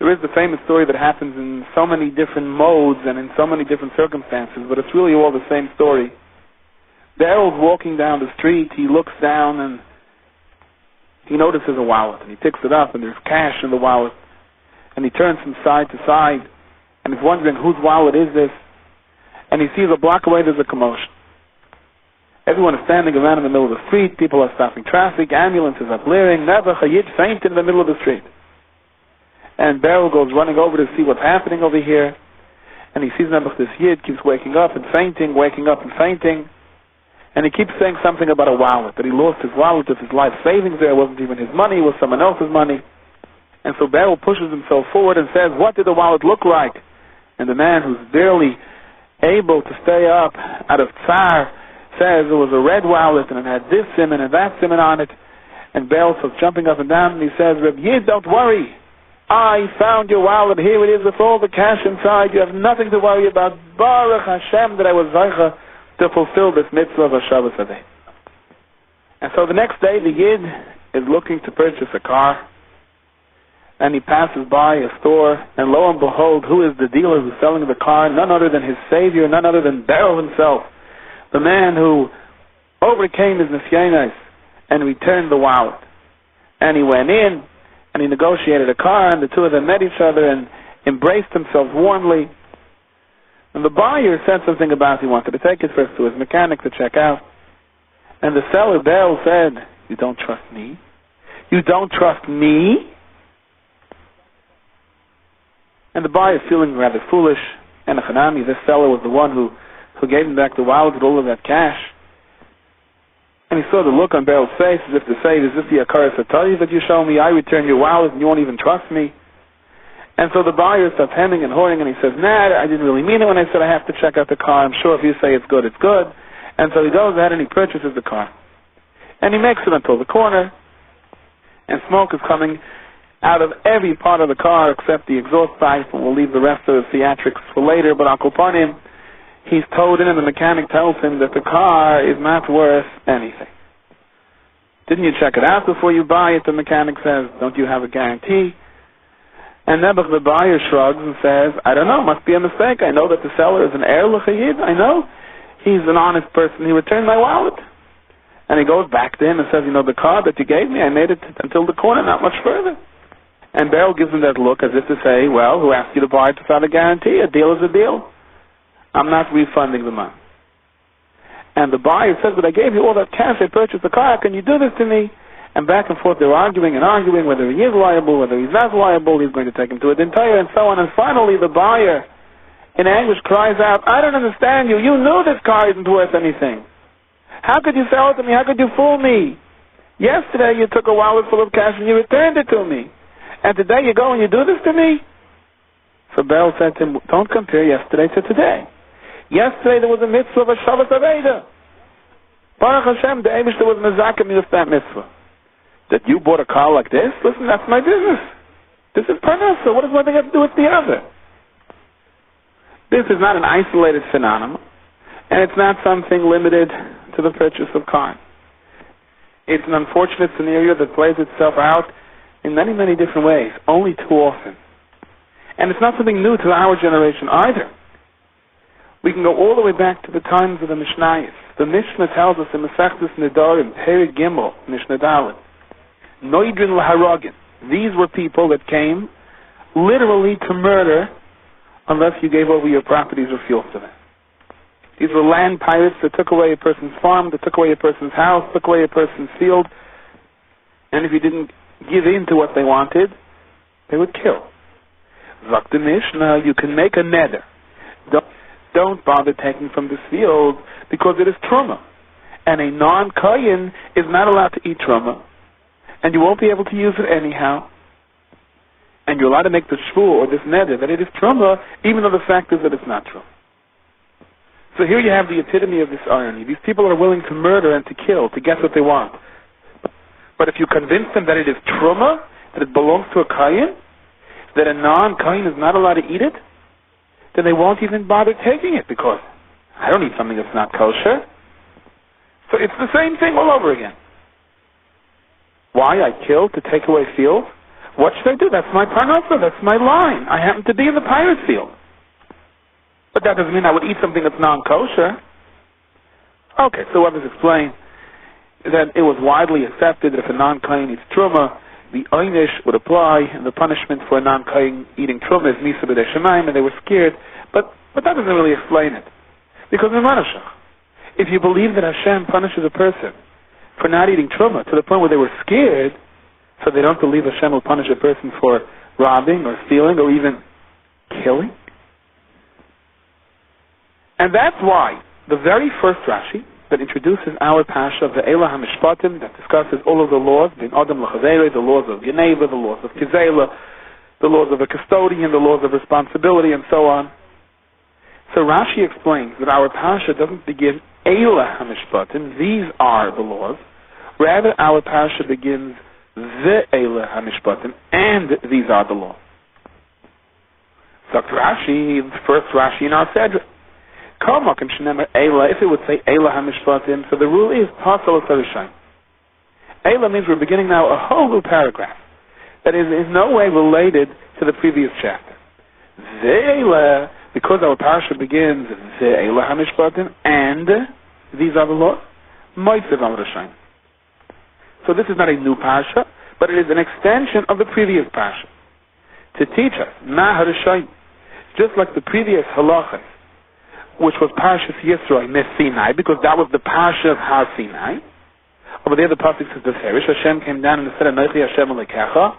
There is the famous story that happens in so many different modes and in so many different circumstances, but it's really all the same story. Beryl's walking down the street, he looks down and he notices a wallet, and he picks it up, and there's cash in the wallet, and he turns from side to side, and he's wondering whose wallet is this, and he sees a block away there's a commotion. Everyone is standing around in the middle of the street, people are stopping traffic, ambulances are blaring, Nebuch, a Yid fainted in the middle of the street. And Beryl goes running over to see what's happening over here, and he sees Nebuch, this Yid keeps waking up and fainting, and he keeps saying something about a wallet, that he lost his wallet of his life savings there. It wasn't even his money, it was someone else's money. And so Beryl pushes himself forward and says, what did the wallet look like? And the man who's barely able to stay up out of tsar says it was a red wallet and it had this siman and that siman on it. And Beryl starts jumping up and down and he says, Reb Yid, don't worry. I found your wallet. Here it is with all the cash inside. You have nothing to worry about. Baruch Hashem that I was zeicha to fulfill this mitzvah of Shabbos Adai. And so the next day the Yid is looking to purchase a car, and he passes by a store, and lo and behold, who is the dealer who's selling the car? None other than his savior, none other than Beryl himself, the man who overcame his nisyanos and returned the wallet. And he went in and he negotiated a car, and the two of them met each other and embraced themselves warmly. And the buyer said something about he wanted to take it first to his mechanic to check out. And the seller, Beryl, said, you don't trust me? You don't trust me? And the buyer, feeling rather foolish, and Hanami, this seller was the one who gave him back the wallet with all of that cash. And he saw the look on Beryl's face as if to say, is this the Akaras Hatari that you show me? I return your wallet and you won't even trust me. And so the buyer starts hemming and hawing, and he says, nah, I didn't really mean it when I said I have to check out the car. I'm sure if you say it's good, it's good. And so he goes ahead and he purchases the car. And he makes it until the corner, and smoke is coming out of every part of the car except the exhaust pipe, and we'll leave the rest of the theatrics for later, but I'll upon him, he's towed in, and the mechanic tells him that the car is not worth anything. Didn't you check it out before you buy it? The mechanic says, don't you have a guarantee? And Nebuch, the buyer, shrugs and says, I don't know, must be a mistake. I know that the seller is an Erlich Yid. I know. He's an honest person. He returned my wallet. And he goes back to him and says, you know, the car that you gave me, I made it until the corner, not much further. And Beryl gives him that look as if to say, well, who asked you to buy it without a guarantee? A deal is a deal. I'm not refunding the money. And the buyer says, but I gave you all that cash. I purchased the car. How can you do this to me? And back and forth they're arguing whether he is liable, whether he's not liable, he's going to take him to a dintire, and so on. And finally the buyer, in anguish, cries out, I don't understand you. You knew this car isn't worth anything. How could you sell it to me? How could you fool me? Yesterday you took a wallet full of cash and you returned it to me. And today you go and you do this to me? So Beryl said to him, don't compare yesterday to today. Yesterday there was a mitzvah of a Shabbos Aveda. Baruch Hashem, the Eibishter was mezakem with that mitzvah. That you bought a car like this? Listen, that's my business. This is parnasa. What does one thing have to do with the other? This is not an isolated phenomenon, and it's not something limited to the purchase of cars. It's an unfortunate scenario that plays itself out in many, many different ways, only too often. And it's not something new to our generation either. We can go all the way back to the times of the Mishnayos. The Mishnah tells us in Masechtas Nedarim, Perek Gimel, Mishnah Dalet, Noidrin Laharagin. These were people that came literally to murder unless you gave over your properties or fields to them. These were land pirates that took away a person's farm, that took away a person's house, took away a person's field, and if you didn't give in to what they wanted, they would kill. Zok the Mishnah, you can make a neder. Don't bother taking from this field because it is truma. And a non-kohen is not allowed to eat truma. And you won't be able to use it anyhow. And you're allowed to make the shvur or this neder that it is truma, even though the fact is that it's not true. So here you have the epitome of this irony. These people are willing to murder and to kill to get what they want. But if you convince them that it is truma, that it belongs to a kohen, that a non-kohen is not allowed to eat it, then they won't even bother taking it because I don't eat something that's not kosher. So it's the same thing all over again. Why? I kill to take away fields? What should I do? That's my parnasa. That's my line. I happen to be in the pirate field. But that doesn't mean I would eat something that's non-kosher. Okay, so what does explain? That it was widely accepted that if a non-kohen eats truma, the oynish would apply, and the punishment for a non-kohen eating truma is misa b'dei shemayim, and they were scared. But that doesn't really explain it. Because in Ranashach, if you believe that Hashem punishes a person for not eating truma to the point where they were scared, so they don't believe Hashem will punish a person for robbing or stealing or even killing. And that's why the very first Rashi that introduces our Pasha of the Eila HaMishpatim, that discusses all of the laws, the Adam L'Chavere, the laws of Geneva, the laws of Kizela, the laws of a custodian, the laws of responsibility, and so on. So Rashi explains that our Pasha doesn't begin Eila HaMishpatim, these are the laws. Rather, our Pasha begins the Eila HaMishpatim, and these are the laws. So Rashi, the first Rashi in our Sedra. If it would say Eila HaMishpatim, so the rule is Pasal Sarishayim. Eila means we're beginning now a whole new paragraph that is in no way related to the previous chapter. Eila, because our parasha begins Eila HaMishpatim, and these are the laws, Moitzev Al Rishayim. So this is not a new parasha, but it is an extension of the previous parasha to teach us Ma HaRishayim, just like the previous halachas, which was Parashas Yisro Sinai, because that was the Parasha of Har Sinai. Over there the pasuk says the Ferish, Hashem came down and said, Anochi Hashem Alekecha,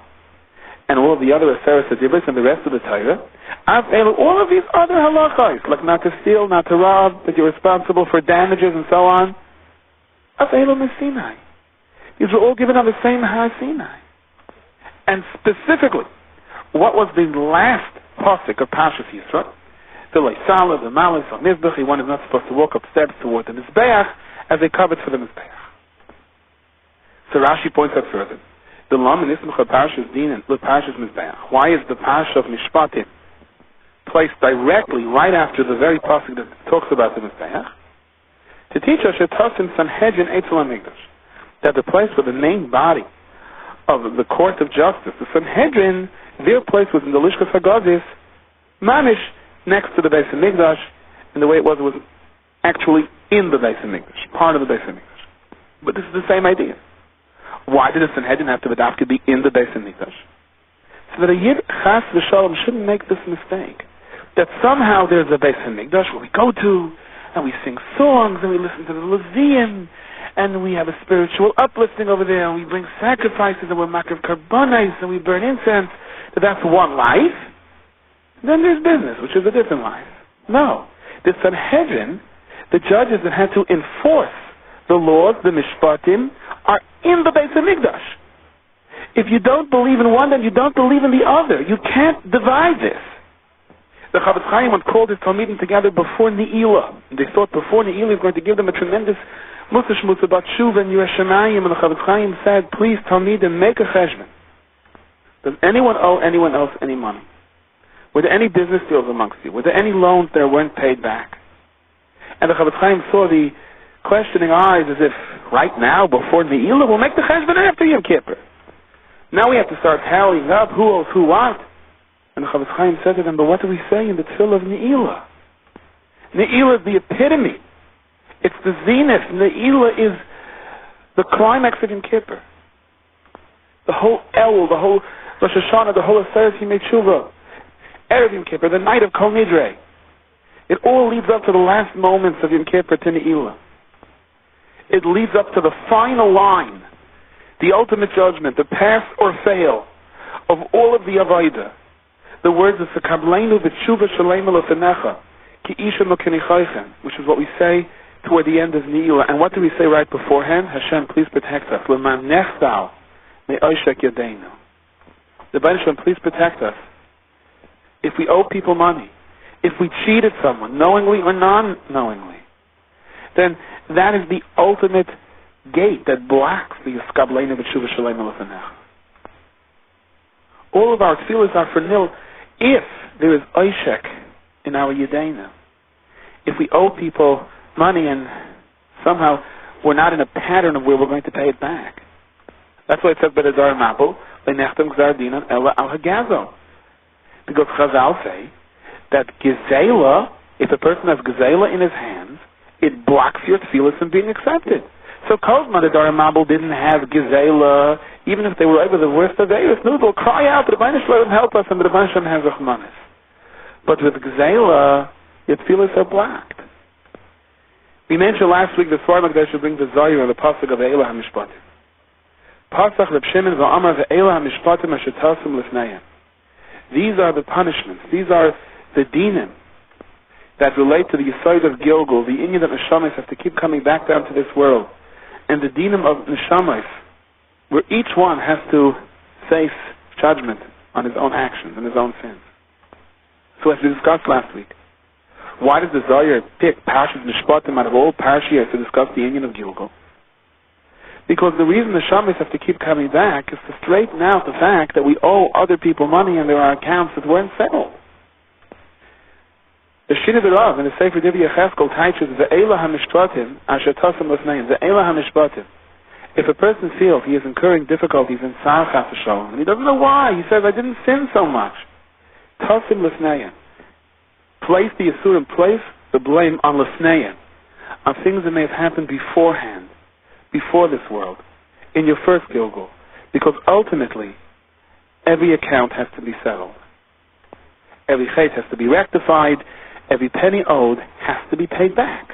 and all of the other Aseres Adibris and the rest of the Torah. All of these other halachas, like not to steal, not to rob, that you're responsible for damages and so on. Af'elu Sinai. These were all given on the same Har Sinai. And specifically, what was the last pasuk of Parashas Yisro? The Leisala, the Malis, the Mizbechi, one is not supposed to walk up steps toward the Mizbeach as they covered for the Mizbeach. So Rashi points out further. The Lam in Ismach Parashas Din and Parashas Mizbeach. Why is the Parasha of Mishpatim placed directly right after the very pasuk that talks about the Mizbeach? To teach us Shetasim Sanhedrin Eitzel HaMikdash, that the place where the main body of the court of justice, the Sanhedrin, their place was in the Lishkas HaGavis, Mamish, next to the Beis HaMikdash, and the way it was actually in the Beis HaMikdash, part of the Beis HaMikdash. But this is the same idea. Why did the Sanhedrin have to be in the Beis HaMikdash? So that a Yid Chas V'Shalom shouldn't make this mistake, that somehow there's a Beis HaMikdash where we go to, and we sing songs, and we listen to the Levium, and we have a spiritual uplifting over there, and we bring sacrifices, and we're Makriv Karbanos, and we burn incense, that's one life. Then there's business, which is a different life. No. The Sanhedrin, the judges that had to enforce the laws, the mishpatim, are in the Beis HaMikdash. If you don't believe in one, then you don't believe in the other. You can't divide this. The Chavetz Chaim had called his Talmidim together before Ne'ilah. They thought before Ne'ilah he was going to give them a tremendous Musa Shmutza Bat Shuva and Yerushalayim, and the Chavetz Chaim said, please Talmidim, make a cheshbon. Does anyone owe anyone else any money? Were there any business deals amongst you? Were there any loans that weren't paid back? And the Chavetz Chaim saw the questioning eyes as if, right now, before Ne'ilah, we'll make the cheshbon after Yom Kippur. Now we have to start tallying up who owes who what. And the Chavetz Chaim said to them, but what do we say in the tefillah of Ne'ilah? Ne'ilah is the epitome. It's the zenith. Ne'ilah is the climax of Yom Kippur. The whole Elul, the whole Rosh Hashanah, the whole Aseret Yimei Tshuva, Erev Yom Kippur, the night of Kol Nidrei. It all leads up to the last moments of Yom Kippur to Ne'ilah. It leads up to the final line, the ultimate judgment, the pass or fail of all of the Avodah. The words of Sekableinu v'tshuva shalema l'fenecha ki isha mekenichaychem, which is what we say toward the end of Ne'ilah. And what do we say right beforehand? Hashem, please protect us. L'man nechtal me'oshek yadeinu. The Baruch Hashem, please protect us. If we owe people money, if we cheated someone, knowingly or non-knowingly, then that is the ultimate gate that blocks the Yeskableinu v'tshuva shalema l'fenecha. All of our tefillas are for nil if there is oishek in our yedena. If we owe people money and somehow we're not in a pattern of where we're going to pay it back. That's why it says, but as our mapel, Nechtem Gzar Dinan Ella Al Hagazo. Because Chazal say that Gezela, if a person has Gezela in his hands, it blocks your tefillas from being accepted. So Kozman, the Daramabel didn't have Gezela, even if they were over the worst of days. No, they'll cry out, the Rebbeinu Shalom help us, and the Rebbeinu Shalom has Rachmanis. But with Gezela, your tefillas are blocked. We mentioned last week the Svar Magdash should bring the Zohar and the Pasuk of Eila HaMishpatim. Pasach Reb Shimon v'Amar ve'Eila HaMishpatim asher tasim lifneihem. These are the punishments. These are the dinim that relate to the Yesod of Gilgul, the inyan that Neshamis have to keep coming back down to this world, and the dinim of Neshamis, where each one has to face judgment on his own actions and his own sins. So as we discussed last week, why does the Zohar pick Parshas Mishpatim out of all Parshiyos to discuss the inyan of Gilgul? Because the reason the Shammos have to keep coming back is to straighten out the fact that we owe other people money and there are accounts that weren't settled. The Shinei B'Rav in the Sefer Divrei Yecheskel teaches Ve'ela HaMishpatim Asher Tasem Lefneim. Ve'ela HaMishpatim. If a person feels he is incurring difficulties in Tzar Chas V'Sholom and he doesn't know why, he says, I didn't sin so much. Tasem Lefneim. Place the Yisurim, place the blame on Lefneim, on things that may have happened beforehand, before this world, in your first Gilgul, because ultimately every account has to be settled. Every chait has to be rectified. Every penny owed has to be paid back.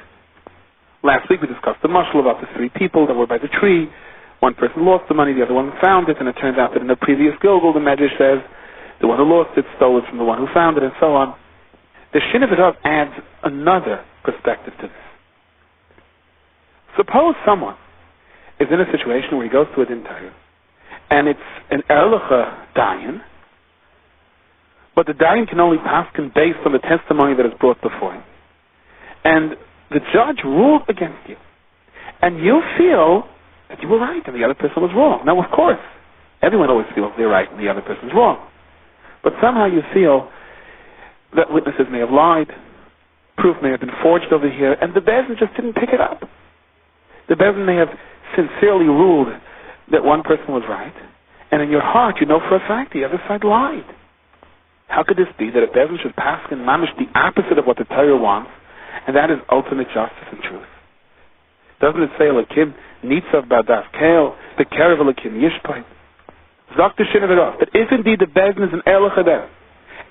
Last week we discussed the mashal about the three people that were by the tree. One person lost the money, the other one found it, and it turns out that in the previous Gilgul the Medrash says the one who lost it stole it from the one who found it, and so on. The Shinei B'Rav adds another perspective to this. Suppose someone is in a situation where he goes to a din Torah, and it's an erlicha dayan, but the dayan can only paskin based on the testimony that is brought before him. And the judge ruled against you, and you feel that you were right and the other person was wrong. Now, of course, everyone always feels they're right and the other person's wrong. But somehow you feel that witnesses may have lied, proof may have been forged over here, and the Bezdin just didn't pick it up. The Bezdin may have sincerely ruled that one person was right, and in your heart you know for a fact the other side lied. How could this be that a Bezdin should pass in mamish the opposite of what the Torah wants, and that is ultimate justice and truth? Doesn't it say Elokim nitzav b'adas keil b'kerev Elokim yishpait? Zok the Shinei B'Rav that if indeed the Bezdin is an erlich adem,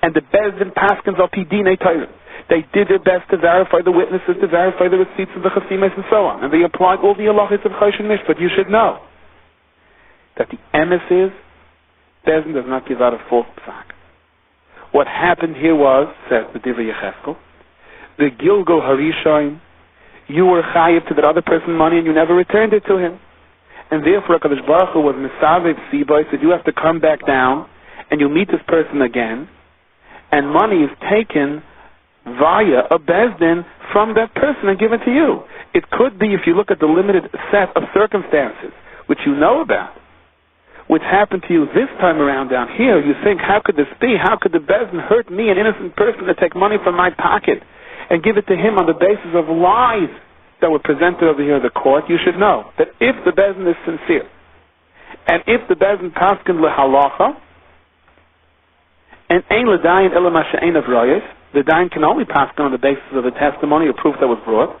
and the Bezdin paskins al pi dinei Torah, they did their best to verify the witnesses, to verify the receipts of the chasimas and so on. And they applied all the halachos of Chosh and Mishpat. You should know that the emes is, Bezdin does not give out a false psak. What happened here was, says the Divrei Yecheskel, the Gilgul Harishon, you were chayiv to that other person money and you never returned it to him. And therefore HaKadosh Baruch Hu was misavev sibai, said you have to come back down and you meet this person again, and money is taken via a Bezdin from that person and given to you. It could be, if you look at the limited set of circumstances which you know about, which happened to you this time around down here, you think, how could this be? How could the Bezdin hurt me, an innocent person, to take money from my pocket and give it to him on the basis of lies that were presented over here in the court? You should know that if the Bezdin is sincere, and if the Bezdin paskin lehalacha, and ein l'dayin ela ma she'ein of rayos, the dayan can only paskin on the basis of the testimony or proof that was brought.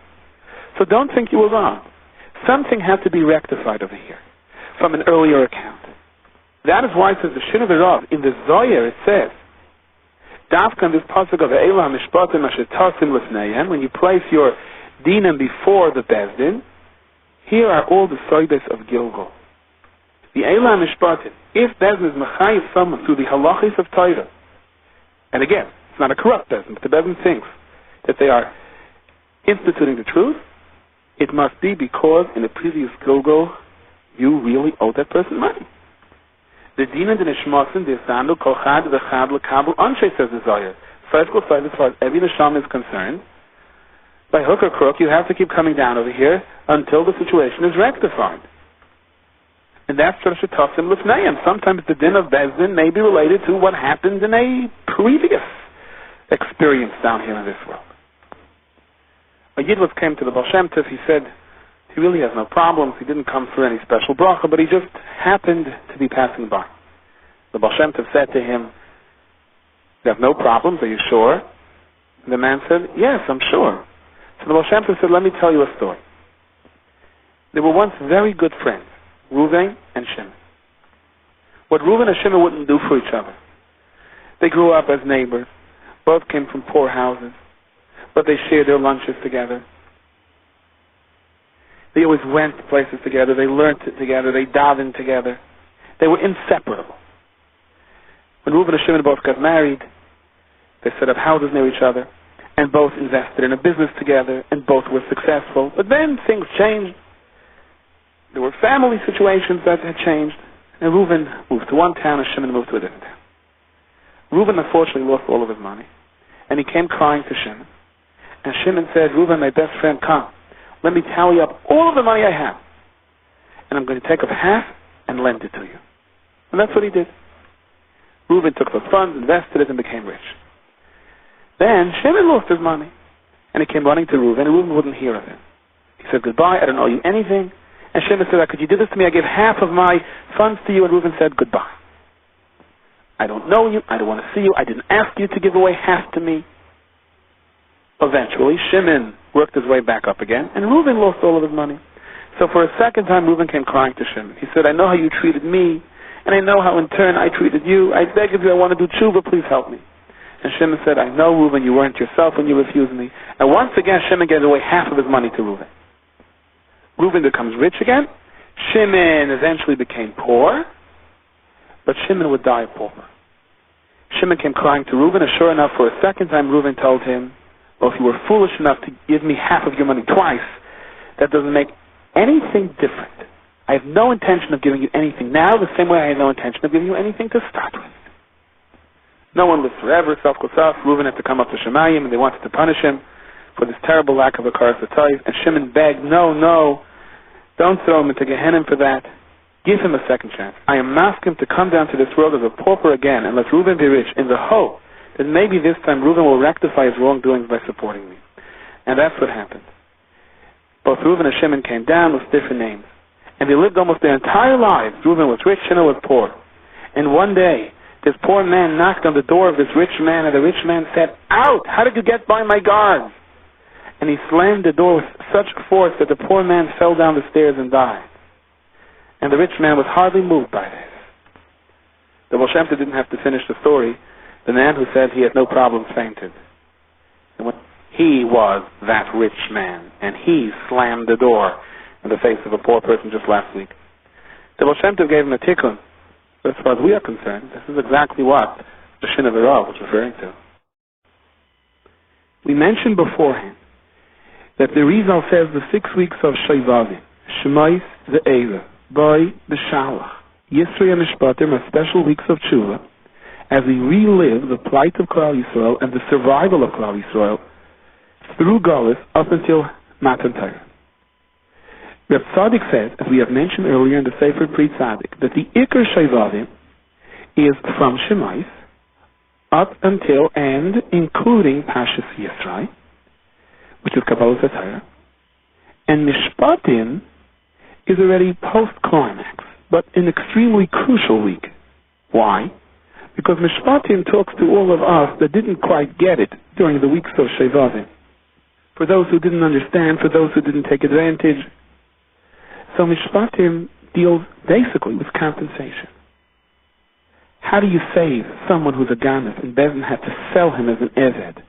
So don't think you were wrong. Something had to be rectified over here from an earlier account. That is why it says the Shinei B'Rav in the Zohar it says, Dafkan this pasuk of Eila HaMishpatim Asher Tasim Lefneihem, when you place your dinim before the Bezdin, here are all the soides of Gilgul. The Eila HaMishpatim, if Bezdin is mechayiv someone through the halachis of Torah, and again, it's not a corrupt Bezdin, but the Bezdin thinks that they are instituting the truth, it must be because in the previous Gilgul you really owe that person money. The dinim de nishmasim de sandu kol chad v'chad l'kabel anshe, says the Zohar. First, as far as every neshama is concerned, by hook or crook, you have to keep coming down over here until the situation is rectified. And that's Shetasim Lefneim. Sometimes the din of Bezdin may be related to what happened in a previous experience down here in this world. A Yid came to the Baal Shem Tov. He said he really has no problems. He didn't come for any special bracha, but he just happened to be passing by. The Baal Shem Tov said to him, "You have no problems, are you sure?" And the man said, "Yes, I'm sure." So the Baal Shem Tov said, "Let me tell you a story. There were once very good friends, Reuven and Shimon. What Reuven and Shimon wouldn't do for each other. They grew up as neighbors. Both came from poor houses, but they shared their lunches together. They always went places together. They learned it together. They davened together. They were inseparable. When Reuven and Shimon both got married, they set up houses near each other, and both invested in a business together, and both were successful. But then things changed. There were family situations that had changed, and Reuven moved to one town, and Shimon moved to a different town. Reuven unfortunately lost all of his money, and he came crying to Shimon. And Shimon said, "Reuven, my best friend, come. Let me tally up all of the money I have, and I'm going to take up half and lend it to you." And that's what he did. Reuven took those funds, invested it, and became rich. Then Shimon lost his money, and he came running to Reuven, and Reuven wouldn't hear of him. He said, "Goodbye, I don't owe you anything." And Shimon said, "Could you do this to me? I give half of my funds to you." And Reuven said, "Goodbye. I don't know you. I don't want to see you. I didn't ask you to give away half to me." Eventually, Shimon worked his way back up again, and Reuven lost all of his money. So for a second time, Reuven came crying to Shimon. He said, "I know how you treated me, and I know how in turn I treated you. I beg of you, I want to do tshuva. Please help me." And Shimon said, "I know, Reuven, you weren't yourself when you refused me." And once again, Shimon gave away half of his money to Reuven. Reuven becomes rich again. Shimon eventually became poor, but Shimon would die a pauper. Shimon came crying to Reuven, and sure enough, for a second time, Reuven told him, "Well, if you were foolish enough to give me half of your money twice, that doesn't make anything different. I have no intention of giving you anything now, the same way I had no intention of giving you anything to start with." No one lives forever, self-kosaf. Reuven had to come up to Shemayim, and they wanted to punish him for this terrible lack of a karas hatayv. And Shimon begged, no, don't throw him into Gehenna for that. Give him a second chance. I am asking him to come down to this world as a pauper again, and let Reuven be rich, in the hope that maybe this time Reuven will rectify his wrongdoings by supporting me. And that's what happened. Both Reuven and Shimon came down with different names, and they lived almost their entire lives. Reuven was rich, Shimon was poor. And one day, this poor man knocked on the door of this rich man, and the rich man said, "Out! How did you get by my guards?" And he slammed the door with such force that the poor man fell down the stairs and died. And the rich man was hardly moved by this. The Baal Shem Tov didn't have to finish the story. The man who said he had no problems fainted. And when he was that rich man, and he slammed the door in the face of a poor person just last week. The Baal Shem Tov gave him a tikkun. But as far as we are concerned, this is exactly what the Shin of Rav was referring to. We mentioned beforehand that the Rizal says the 6 weeks of Shaivavim, Shemais Ze'ela, by the Shalach, Yisrei and mishpatim are special weeks of tshuva, as we relive the plight of Klal Yisrael and the survival of Klal Yisrael through Galus up until Matan Torah. Reb Tzaddik says, as we have mentioned earlier in the Sefer Pri Tzaddik, that the Iker Shaivavim is from Shemais up until and including Pashas Yisrael, which is Kabbalah Torah, and Mishpatim is already post-climax, but an extremely crucial week. Why? Because Mishpatim talks to all of us that didn't quite get it during the weeks of Shaivavim. For those who didn't understand, for those who didn't take advantage. So Mishpatim deals basically with compensation. How do you save someone who's a ganef and Bezin had to sell him as an eved?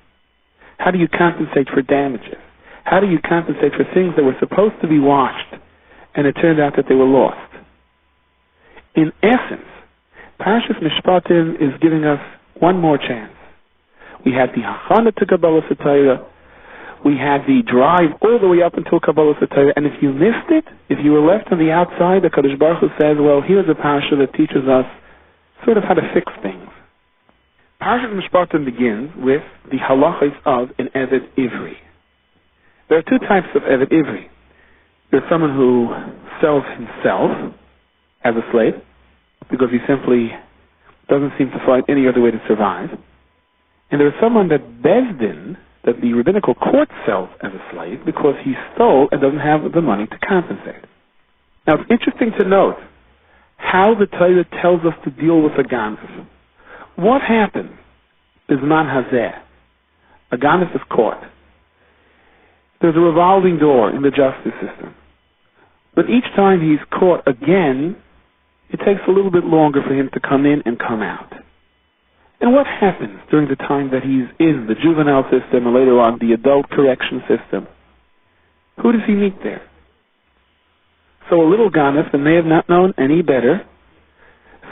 How do you compensate for damages? How do you compensate for things that were supposed to be washed and it turned out that they were lost? In essence, Parashas Mishpatim is giving us one more chance. We had the Hachana to Kabbalah Torah. We had the drive all the way up until Kabbalah Torah. And if you missed it, if you were left on the outside, the Kadosh Baruch Hu says, well, here's a parasha that teaches us sort of how to fix things. Parashas Mishpatim begins with the halachos of an Eved Ivri. There are two types of Eved Ivri. There's someone who sells himself as a slave because he simply doesn't seem to find any other way to survive. And there's someone that Bezdin, that the rabbinical court sells as a slave because he stole and doesn't have the money to compensate. Now it's interesting to note how the Torah tells us to deal with a ganef. What happens is man hazeh. A ganef is caught. There's a revolving door in the justice system. But each time he's caught again, it takes a little bit longer for him to come in and come out. And what happens during the time that he's in the juvenile system and later on the adult correction system? Who does he meet there? So a little ganef that may have not known any better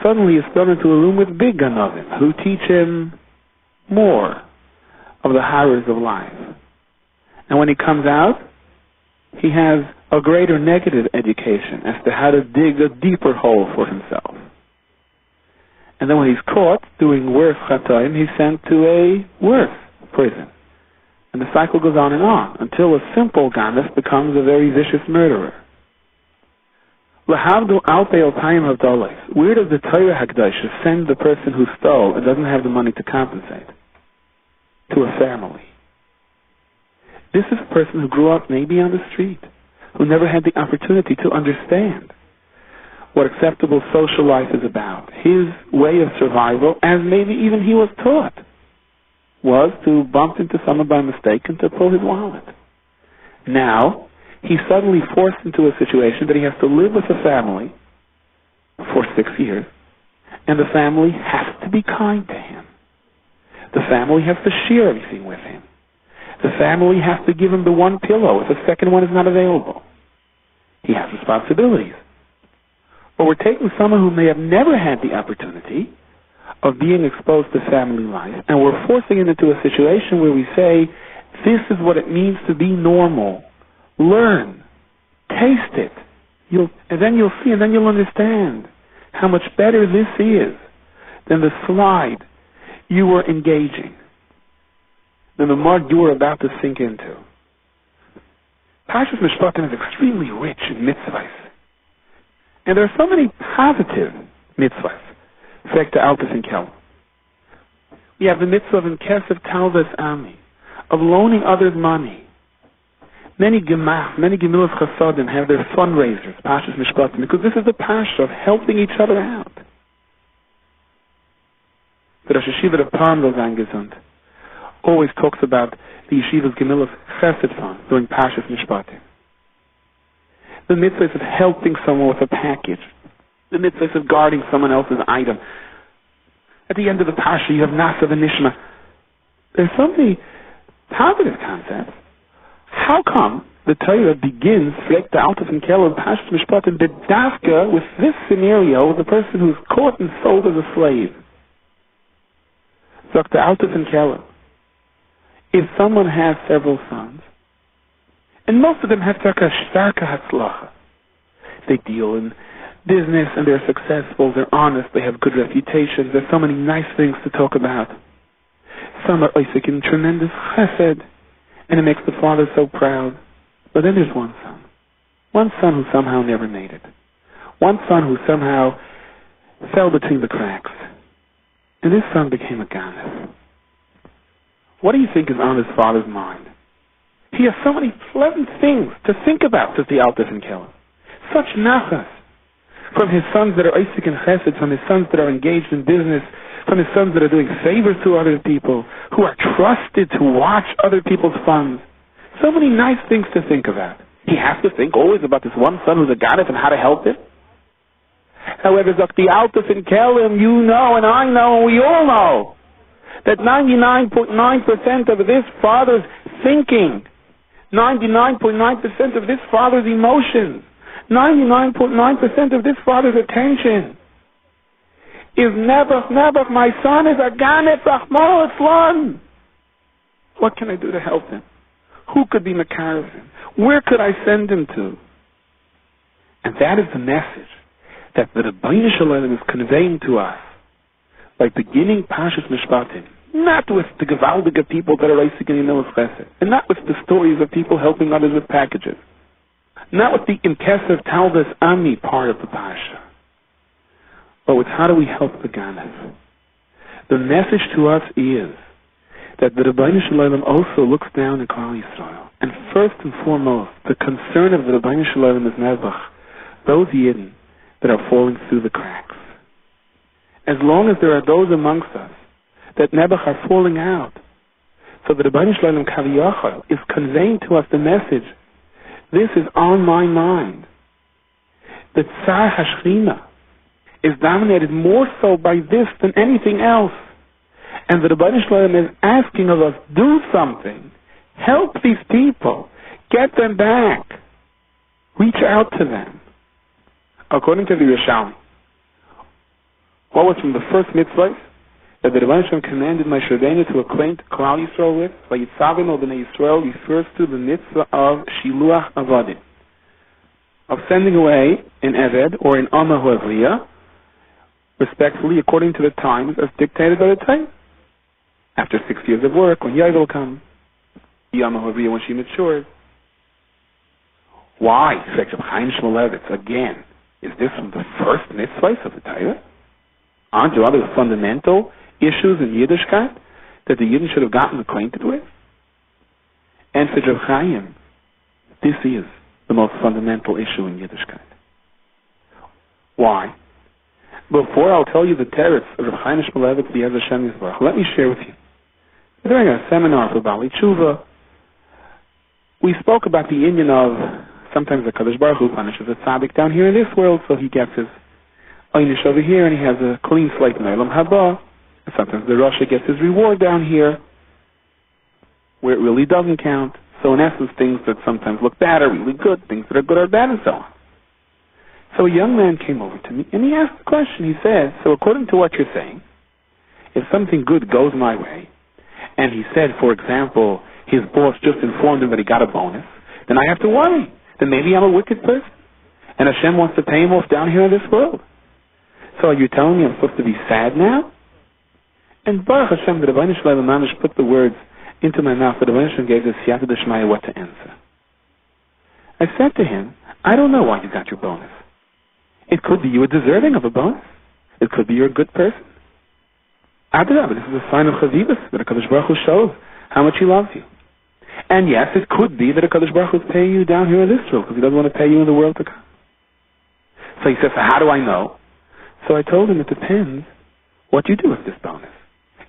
suddenly is thrown into a room with big ganavim who teach him more of the horrors of life. And when he comes out, he has a greater negative education as to how to dig a deeper hole for himself. And then when he's caught doing worse chatoim, he's sent to a worse prison. And the cycle goes on and on until a simple ganef becomes a very vicious murderer. Where does the Torah Hakadosh send the person who stole and doesn't have the money to compensate? To a family. This is a person who grew up maybe on the street, who never had the opportunity to understand what acceptable social life is about. His way of survival, as maybe even he was taught, was to bump into someone by mistake and to pull his wallet. Now, he's suddenly forced into a situation that he has to live with a family for 6 years, and the family has to be kind to him. The family has to share everything with him. The family has to give him the one pillow if the second one is not available. He has responsibilities. But we're taking someone who may have never had the opportunity of being exposed to family life, and we're forcing him into a situation where we say, this is what it means to be normal. Learn. Taste it. And then you'll see, and then you'll understand how much better this is than the slide you were engaging, than the mud you were about to sink into. Parshas Mishpatim is extremely rich in mitzvahs. And there are so many positive mitzvahs. Schacter, altus, and kel. We have the mitzvah of kesef talvas ami, of loaning others money. Many gemilas chasadim have their fundraisers, Parshas Mishpatim, because this is the parsha of helping each other out. The Rosh Yeshiva of Palm Gesund always talks about the Yeshiva's gemilas chesed fund during Parshas Mishpatim. The mitzvahs of helping someone with a package. The mitzvahs of guarding someone else's item. At the end of the parsha, you have Nasa v'Nishma. There's so many positive concepts. How come the Torah begins Schacter, altus, and kel of Parshas Mishpatim bedafka with this scenario of the person who's caught and sold as a slave? Schacter, altus, and kel. If someone has several sons, and most of them have starka hatzlacha, they deal in business and they're successful, they're honest, they have good reputations, there's so many nice things to talk about. Some are oisik in tremendous chesed, and it makes the father so proud. But then there's one son who somehow never made it. One son who somehow fell between the cracks. And this son became a ganef. What do you think is on his father's mind? He has so many pleasant things to think about, says the altus and kel. Such nachas. From his sons that are oisik and chesed, from his sons that are engaged in business, from his sons that are doing favors to other people, who are trusted to watch other people's funds. So many nice things to think about. He has to think always about this one son who's a ganef and how to help him. However, the altus and kelim, you know and I know and we all know that 99.9% of this father's thinking, 99.9% of this father's emotions, 99.9% of this father's attention is never, my son is a ganef rachmana litzlan. What can I do to help him? Who could be mekarev him? Where could I send him to? And that is the message that the Rebbeinu Shalom is conveying to us by beginning Parshas Mishpatim, not with the gewaldige people that are oisik in gemilas chesed, and not with the stories of people helping others with packages, not with the kesef talvas ami part of the parsha, but with how do we help the ganef. The message to us is that the Rebbeinu Shalom also looks down at Klal Yisrael, and first and foremost, the concern of the Rebbeinu Shalom is Nezbach, those Yidden that are falling through the cracks. As long as there are those amongst us that nebuch are falling out, so that the Rebbeinu Shalom Kaviyachal is conveying to us the message, this is on my mind. The Tsar Hashchina is dominated more so by this than anything else. And the Rebbeinu Shalom is asking of us, do something. Help these people. Get them back. Reach out to them. According to the Yerushalmi, what was from the first mitzvah that the Rebbeinu Shalom commanded Moshe Rabbeinu to acquaint Klal Yisrael with? Vayitzavim al Bnei Yisrael refers to the mitzvah of Shiluach Avadim, of sending away an Eved or an Amma Huavriya, respectfully according to the times as dictated by the time. After 6 years of work, when Yael will come, the Amma Huavriya when she matures. Why? Says Chaim Shmulevitz again. Is this from the first mitzvahs of the Torah? Aren't there other fundamental issues in Yiddishkeit that the Yidden should have gotten acquainted with? And for Rav Chaim, this is the most fundamental issue in Yiddishkeit. Why? Before I'll tell you the teretz of Rav Chaim Shmulevitz, the Ezra Shem Yisbarach, let me share with you. During our seminar for Bali Tshuva, we spoke about the inyan of sometimes the Kadosh Baruch Hu punishes a tzaddik down here in this world, so he gets his einish over here and he has a clean slate in Olam Haba. And sometimes the Rasha gets his reward down here, where it really doesn't count. So in essence, things that sometimes look bad are really good, things that are good are bad, and so on. So a young man came over to me and he asked the question. He said, so according to what you're saying, if something good goes my way, and he said, for example, his boss just informed him that he got a bonus, then I have to worry. Then maybe I'm a wicked person, and Hashem wants to pay him off down here in this world. So are you telling me I'm supposed to be sad now? And Baruch Hashem, the Rebbeinu Shalom Mamish put the words into my mouth. The Rebbeinu Shalom gave the Siyata D'Shmaya what to answer. I said to him, I don't know why you got your bonus. It could be you were deserving of a bonus. It could be you're a good person. Adarabah, this is a sign of Chazivas, that HaKadosh Baruch Hu shows how much He loves you. And yes, it could be that HaKadosh Baruch Hu is paying you down here in this world because He doesn't want to pay you in the world to come. So he says, so how do I know? So I told him it depends what you do with this bonus.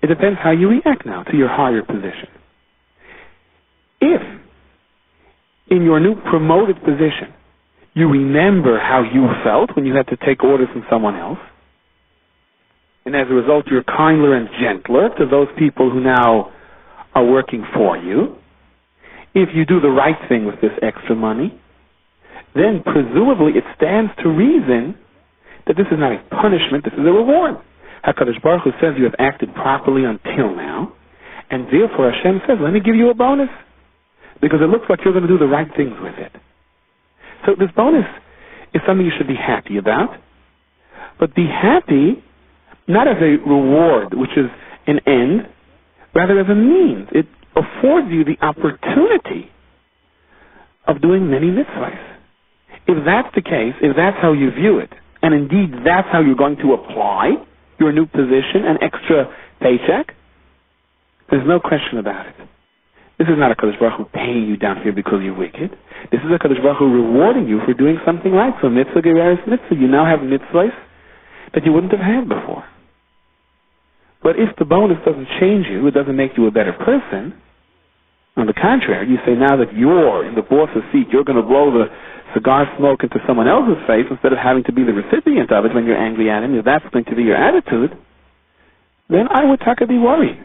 It depends how you react now to your higher position. If in your new promoted position you remember how you felt when you had to take orders from someone else, and as a result you're kinder and gentler to those people who now are working for you, if you do the right thing with this extra money, then presumably it stands to reason that this is not a punishment, this is a reward. HaKadosh Baruch Hu says you have acted properly until now, and therefore Hashem says, let me give you a bonus, because it looks like you're going to do the right things with it. So this bonus is something you should be happy about, but be happy not as a reward, which is an end, rather as a means. It affords you the opportunity of doing many mitzvahs. If that's the case, if that's how you view it, and indeed that's how you're going to apply your new position, an extra paycheck, there's no question about it. This is not a Kadosh Baruch Hu paying you down here because you're wicked. This is a Kadosh Baruch Hu rewarding you for doing something right. So mitzvah gereres mitzvah. You now have mitzvahs that you wouldn't have had before. But if the bonus doesn't change you, it doesn't make you a better person. On the contrary, you say now that you're in the boss's seat, you're going to blow the cigar smoke into someone else's face instead of having to be the recipient of it when you're angry at him. If that's going to be your attitude, then I would be worried.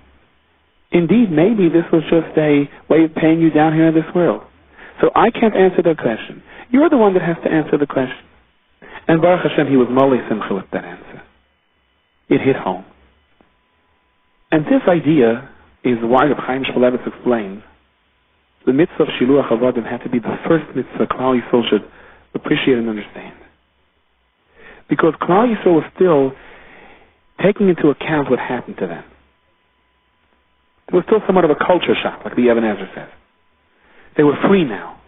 Indeed, maybe this was just a way of paying you down here in this world. So I can't answer that question. You're the one that has to answer the question. And Baruch Hashem, he was molei simcha with that answer. It hit home. And this idea is why Reb Chaim Shmulevitz explains the mitzvah of Shiluach Avadim had to be the first mitzvah Klal Yisrael should appreciate and understand. Because Klal Yisrael was still taking into account what happened to them. There was still somewhat of a culture shock, like the Ibn Ezra says. They were free now.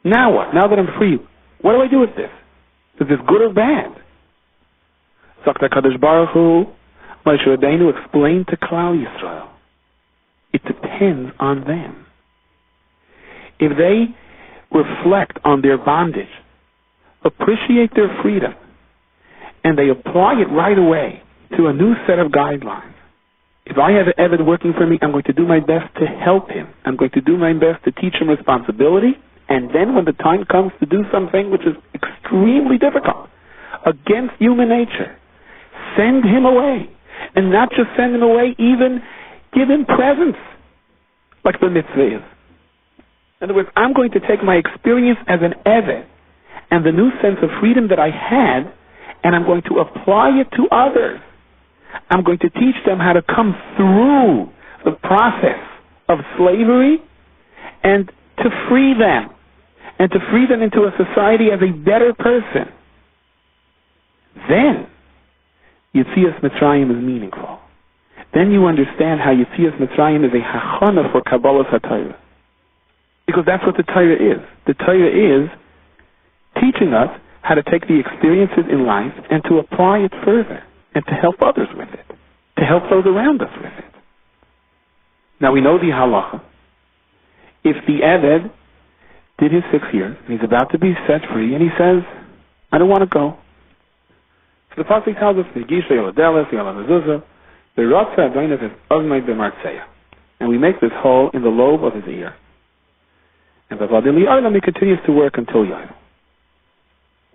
Now what? Now that I'm free, what do I do with this? Is this good or bad? Dr. Kadosh Baruch Hu, Moshe Rabbeinu explained to Klal Yisrael, it depends on them. If they reflect on their bondage, appreciate their freedom, and they apply it right away to a new set of guidelines. If I have an Eved working for me, I'm going to do my best to help him. I'm going to do my best to teach him responsibility, and then when the time comes to do something which is extremely difficult, against human nature, send him away. And not just send him away, even give him presents, like the mitzvah is. In other words, I'm going to take my experience as an Eved and the new sense of freedom that I had, and I'm going to apply it to others. I'm going to teach them how to come through the process of slavery and to free them, and to free them into a society as a better person. Then, Yetzias Mitzrayim is meaningful. Then you understand how Yetzias Mitzrayim is a hachana for Kabbalas HaTorah. Because that's what the Torah is. The Torah is teaching us how to take the experiences in life and to apply it further, and to help others with it, to help those around us with it. Now we know the halacha. If the Eved did his 6 years, and he's about to be set free, and he says, I don't want to go. So the pasuk tells us, and we make this hole in the lobe of his ear. And he continues to work until Yom.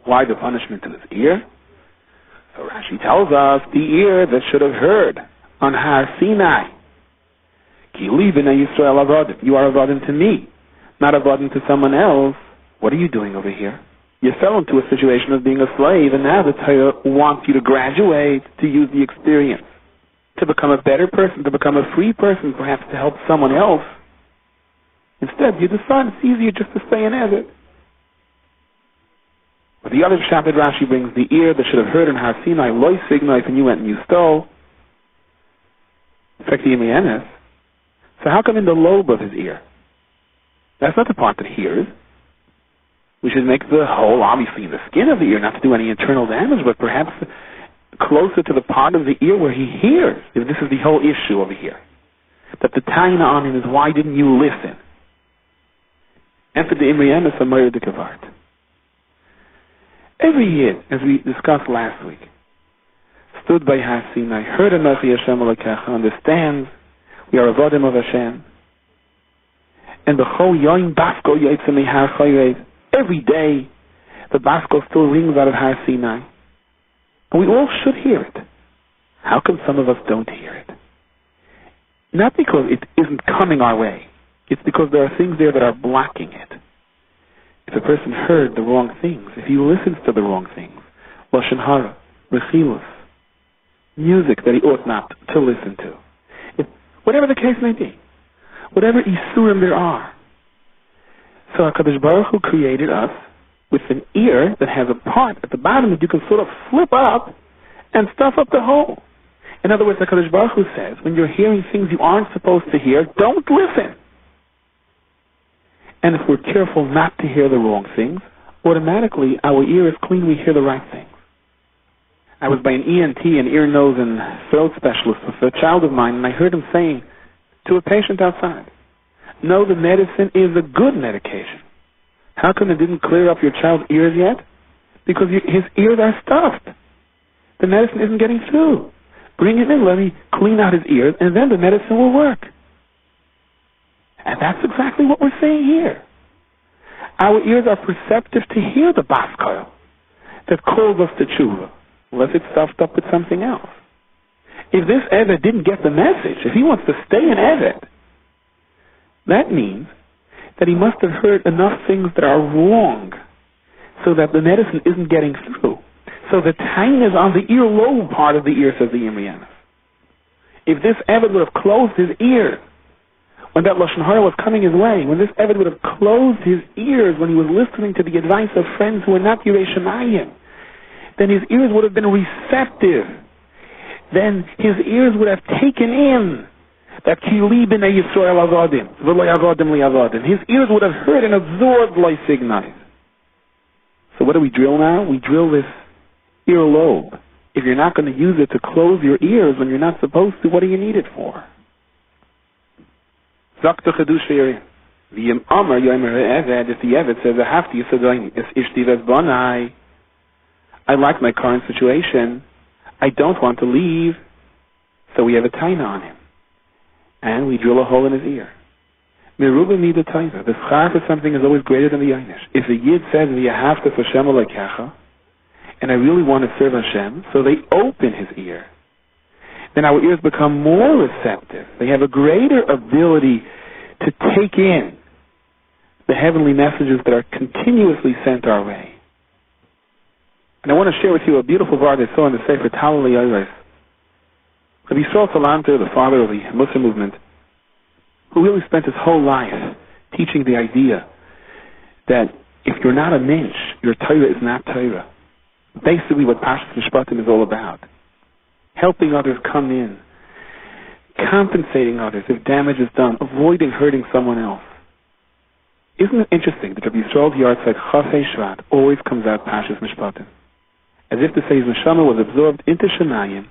Why the punishment to his ear? So Rashi tells us, the ear that should have heard on Har Sinai. You are avodim to me, not avodim to someone else. What are you doing over here? You fell into a situation of being a slave, and now the Torah wants you to graduate, to use the experience, to become a better person, to become a free person, perhaps to help someone else. Instead, you decide it's easier just to stay in Eved. But the other pshat that Rashi brings, the ear that should have heard in Har Sinai, loy signai, and you went and you stole. In fact, so how come in the lobe of his ear? That's not the part that hears. We should make the hole, obviously, in the skin of the ear, not to do any internal damage, but perhaps closer to the part of the ear where he hears. If this is the whole issue over here. That the taina on him is, why didn't you listen? And for the Imriyanis, a Meir de Kavart. Every year, as we discussed last week, stood by Har Sinai, heard Anochi Hashem Elokecha, understands we are avodim of Hashem, and the whole yoin basko yotzei mihar chayrev. Every day, the basko still rings out of Har Sinai, and we all should hear it. How come some of us don't hear it? Not because it isn't coming our way. It's because there are things there that are blocking it. If a person heard the wrong things, if he listens to the wrong things, lashon hara, rechilus, music that he ought not to listen to, whatever the case may be, whatever isurim there are. So HaKadosh Baruch Hu created us with an ear that has a part at the bottom that you can sort of flip up and stuff up the hole. In other words, HaKadosh Baruch Hu says, when you're hearing things you aren't supposed to hear, don't listen. And if we're careful not to hear the wrong things, automatically our ear is clean, we hear the right things. I was by an ENT, an ear, nose, and throat specialist with a child of mine, and I heard him saying to a patient outside, no, the medicine is a good medication. How come it didn't clear up your child's ears yet? Because his ears are stuffed. The medicine isn't getting through. Bring him in, let me clean out his ears, and then the medicine will work. And that's exactly what we're saying here. Our ears are perceptive to hear the baskoil that calls us to tshuva, unless it's stuffed up with something else. If this Eved didn't get the message, if he wants to stay an Eved, that means that he must have heard enough things that are wrong so that the medicine isn't getting through. So the tain is on the earlobe part of the ear, says the Yirmiyanis. If this Eved would have closed his ears when that lashon hara was coming his way, when this Eved would have closed his ears when he was listening to the advice of friends who were not Yirei Shamayim, then his ears would have been receptive. Then his ears would have taken in that Kili b'nei Yisrael avodim, v'lo yavodim li'avodim. His ears would have heard and absorbed lo signai. So what do we drill now? We drill this earlobe. If you're not going to use it to close your ears when you're not supposed to, what do you need it for? Schacter chedush v'yirim. V'yim amar yomer eved, if the Eved says, Ahafti yisadoini, es ishti v'ezbonai, I like my current situation. I don't want to leave. So we have a taina on him. And we drill a hole in his ear. Meruba mida taina. The schar for something is always greater than the einish. If the yid says, v'yahavta Hashem alekecha, and I really want to serve Hashem, so they open his ear. Then our ears become more receptive. They have a greater ability to take in the heavenly messages that are continuously sent our way. And I want to share with you a beautiful word I saw in the Sefer Talal Yoyres. Rabbi Yisrael Salanter, the father of the Muslim movement, who really spent his whole life teaching the idea that if you're not a mensch, your Torah is not Torah. Basically what Parshas Mishpatim is all about. Helping others come in. Compensating others if damage is done. Avoiding hurting someone else. Isn't it interesting that Rabbi Yisrael's yahrzeit Chafei Shvat always comes out Parshas Mishpatim? As if to say his neshama was absorbed into Shemayim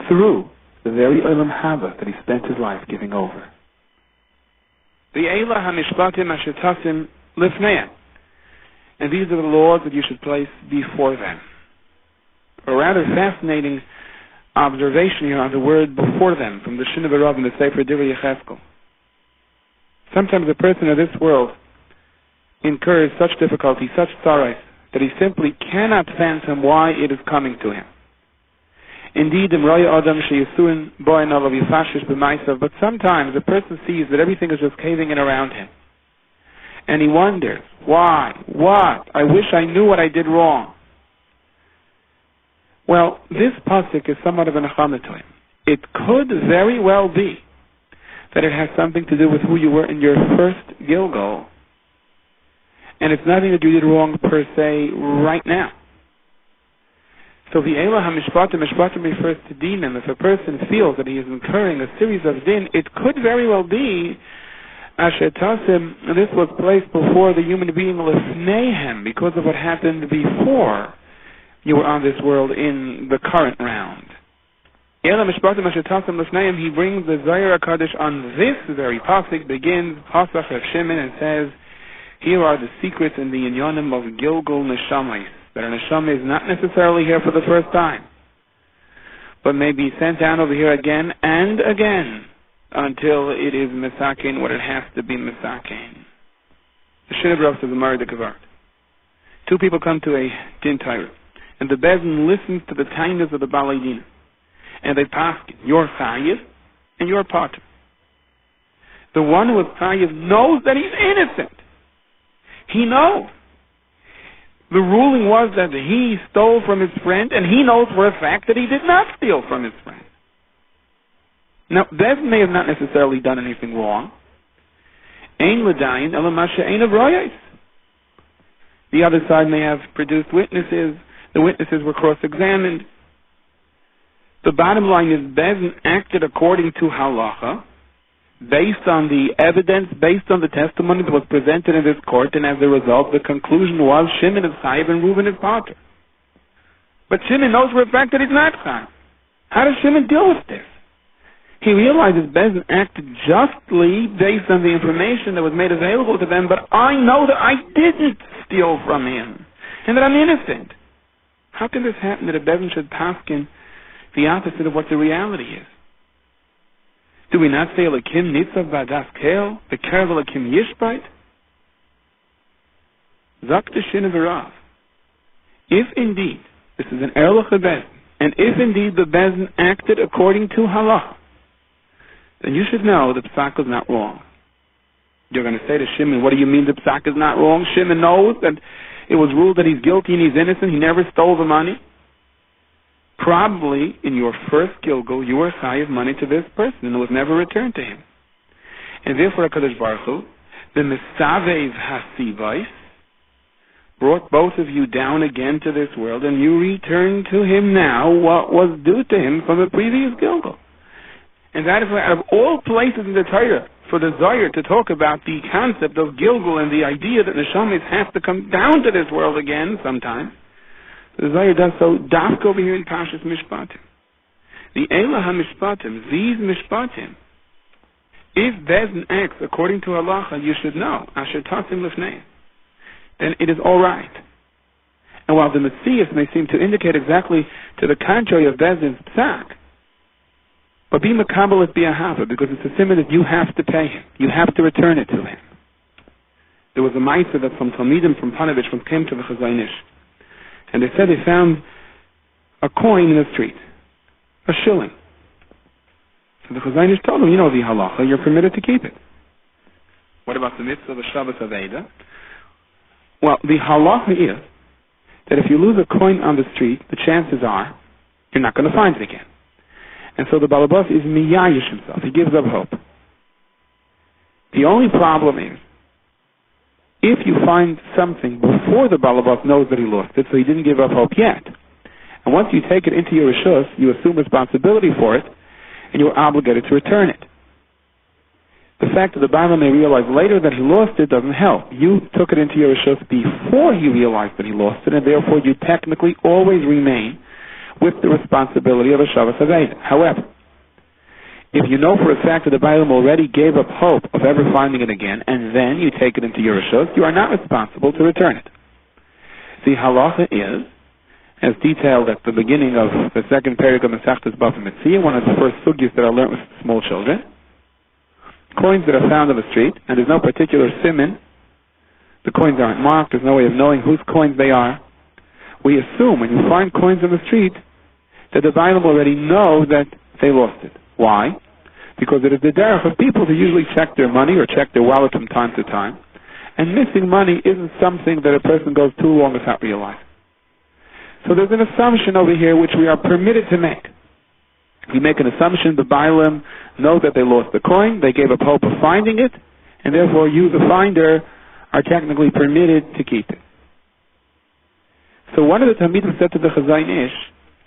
through the very Olam Haba that he spent his life giving over. V'eila ha-mishpatim asher tasim lifneim. And these are the laws that you should place before them. A rather fascinating observation here on the word before them from the Shin V'Rav in the Sefer Divrei Yechezkel. Sometimes a person of this world incurs such difficulty, such sorrows, that he simply cannot fathom why it is coming to him. Indeed, but sometimes a person sees that everything is just caving in around him. And he wonders, why? What? I wish I knew what I did wrong. Well, this pasuk is somewhat of a nechama to him. It could very well be that it has something to do with who you were in your first Gilgal. And it's nothing that you did wrong per se right now. So the Eila HaMishpatim, Mishpatim refers to dinim. If a person feels that he is incurring a series of din, it could very well be Asher Tasim, this was placed before the human being Lefnehem, because of what happened before you were on this world in the current round. Eila Mishpatim Asher Tasim Lefnehem, he brings the Zohar HaKadosh on this very pasuk, begins Pasach of Shimon, and says, here are the secrets in the inyanim of Gilgal Neshamis, that a neshama is not necessarily here for the first time, but may be sent down over here again and again until it is misakin what it has to be misakin. The Shin V'Rav says, two people come to a din Torah, and the bezin listens to the tainas of the Balei Din, and they paskin, you're chayiv and you're pater. The one who is chayiv knows that he's innocent. He knows. The ruling was that he stole from his friend, and he knows for a fact that he did not steal from his friend. Now, Bev may have not necessarily done anything wrong. Ein l'dayin ela mashe ein avroyos. The other side may have produced witnesses. The witnesses were cross-examined. The bottom line is Bev acted according to halacha, based on the evidence, based on the testimony that was presented in this court, and as a result, the conclusion was Shimon is chayiv and Reuben is pater. But Shimon knows for a fact that he's not chayiv. How does Shimon deal with this? He realizes Bezin acted justly based on the information that was made available to them, but I know that I didn't steal from him, and that I'm innocent. How can this happen that a Bezin should paskin the opposite of what the reality is? Do we not say Elokim nitzav b'adas kel, b'kerev Elokim yishbait? Zak Shin V'Rav. If indeed this is an erlich bezin, and if indeed the bezin acted according to halacha, then you should know that psak is not wrong. You're going to say to Shimon, what do you mean the psak is not wrong? Shimon knows that it was ruled that he's guilty and he's innocent. He never stole the money. Probably in your first Gilgal, you were chayiv money to this person, and it was never returned to him. And therefore, HaKadosh Baruch Hu, the Mesavev Hasivais, brought both of you down again to this world, and you return to him now what was due to him from the previous Gilgal. And that is why, out of all places in the Torah, for the Zohar to talk about the concept of Gilgal and the idea that neshamas have to come down to this world again sometime, the Zohar does so dafka over here in Parshas Mishpatim. The Eila HaMishpatim, these Mishpatim, if Bezin acts according to halacha, you should know, Asher Tasim Lefnei, then it is all right. And while the Metzias may seem to indicate exactly to the contrary of Bezdin's psak, but be makabel it bi'ahava, because it's a simon that you have to pay him. You have to return it to him. There was a ma'aser that some Talmidim from Panovich came to the Chazon Ish, and they said they found a coin in the street, a shilling. So the Chazon Ish told them, you know the halacha, you're permitted to keep it. What about the mitzvah of the Shabbos Aveda? Well, the halacha is that if you lose a coin on the street, the chances are you're not going to find it again. And so the balabas is miyayish himself. He gives up hope. The only problem is, if you find something before the balabas knows that he lost it, so he didn't give up hope yet, and once you take it into your rishus, you assume responsibility for it, and you're obligated to return it. The fact that the Bala may realize later that he lost it doesn't help. You took it into your rishus before he realized that he lost it, and therefore you technically always remain with the responsibility of a Shabbos Aveda. However, if you know for a fact that the Bailam already gave up hope of ever finding it again, and then you take it into your rishus, you are not responsible to return it. The halacha is, as detailed at the beginning of the second paragraph of Masechtas Bava Metzia, one of the first sugyas that I learned with small children, coins that are found on the street, and there's no particular siman, the coins aren't marked, there's no way of knowing whose coins they are. We assume when you find coins on the street that the Bailam already know that they lost it. Why? Because it is the derech of people to usually check their money or check their wallet from time to time, and missing money isn't something that a person goes too long without realizing. So there's an assumption over here which we are permitted to make. We make an assumption the Bailam know that they lost the coin, they gave up hope of finding it, and therefore you, the finder, are technically permitted to keep it. So one of the Talmidim said to the Chazon Ish,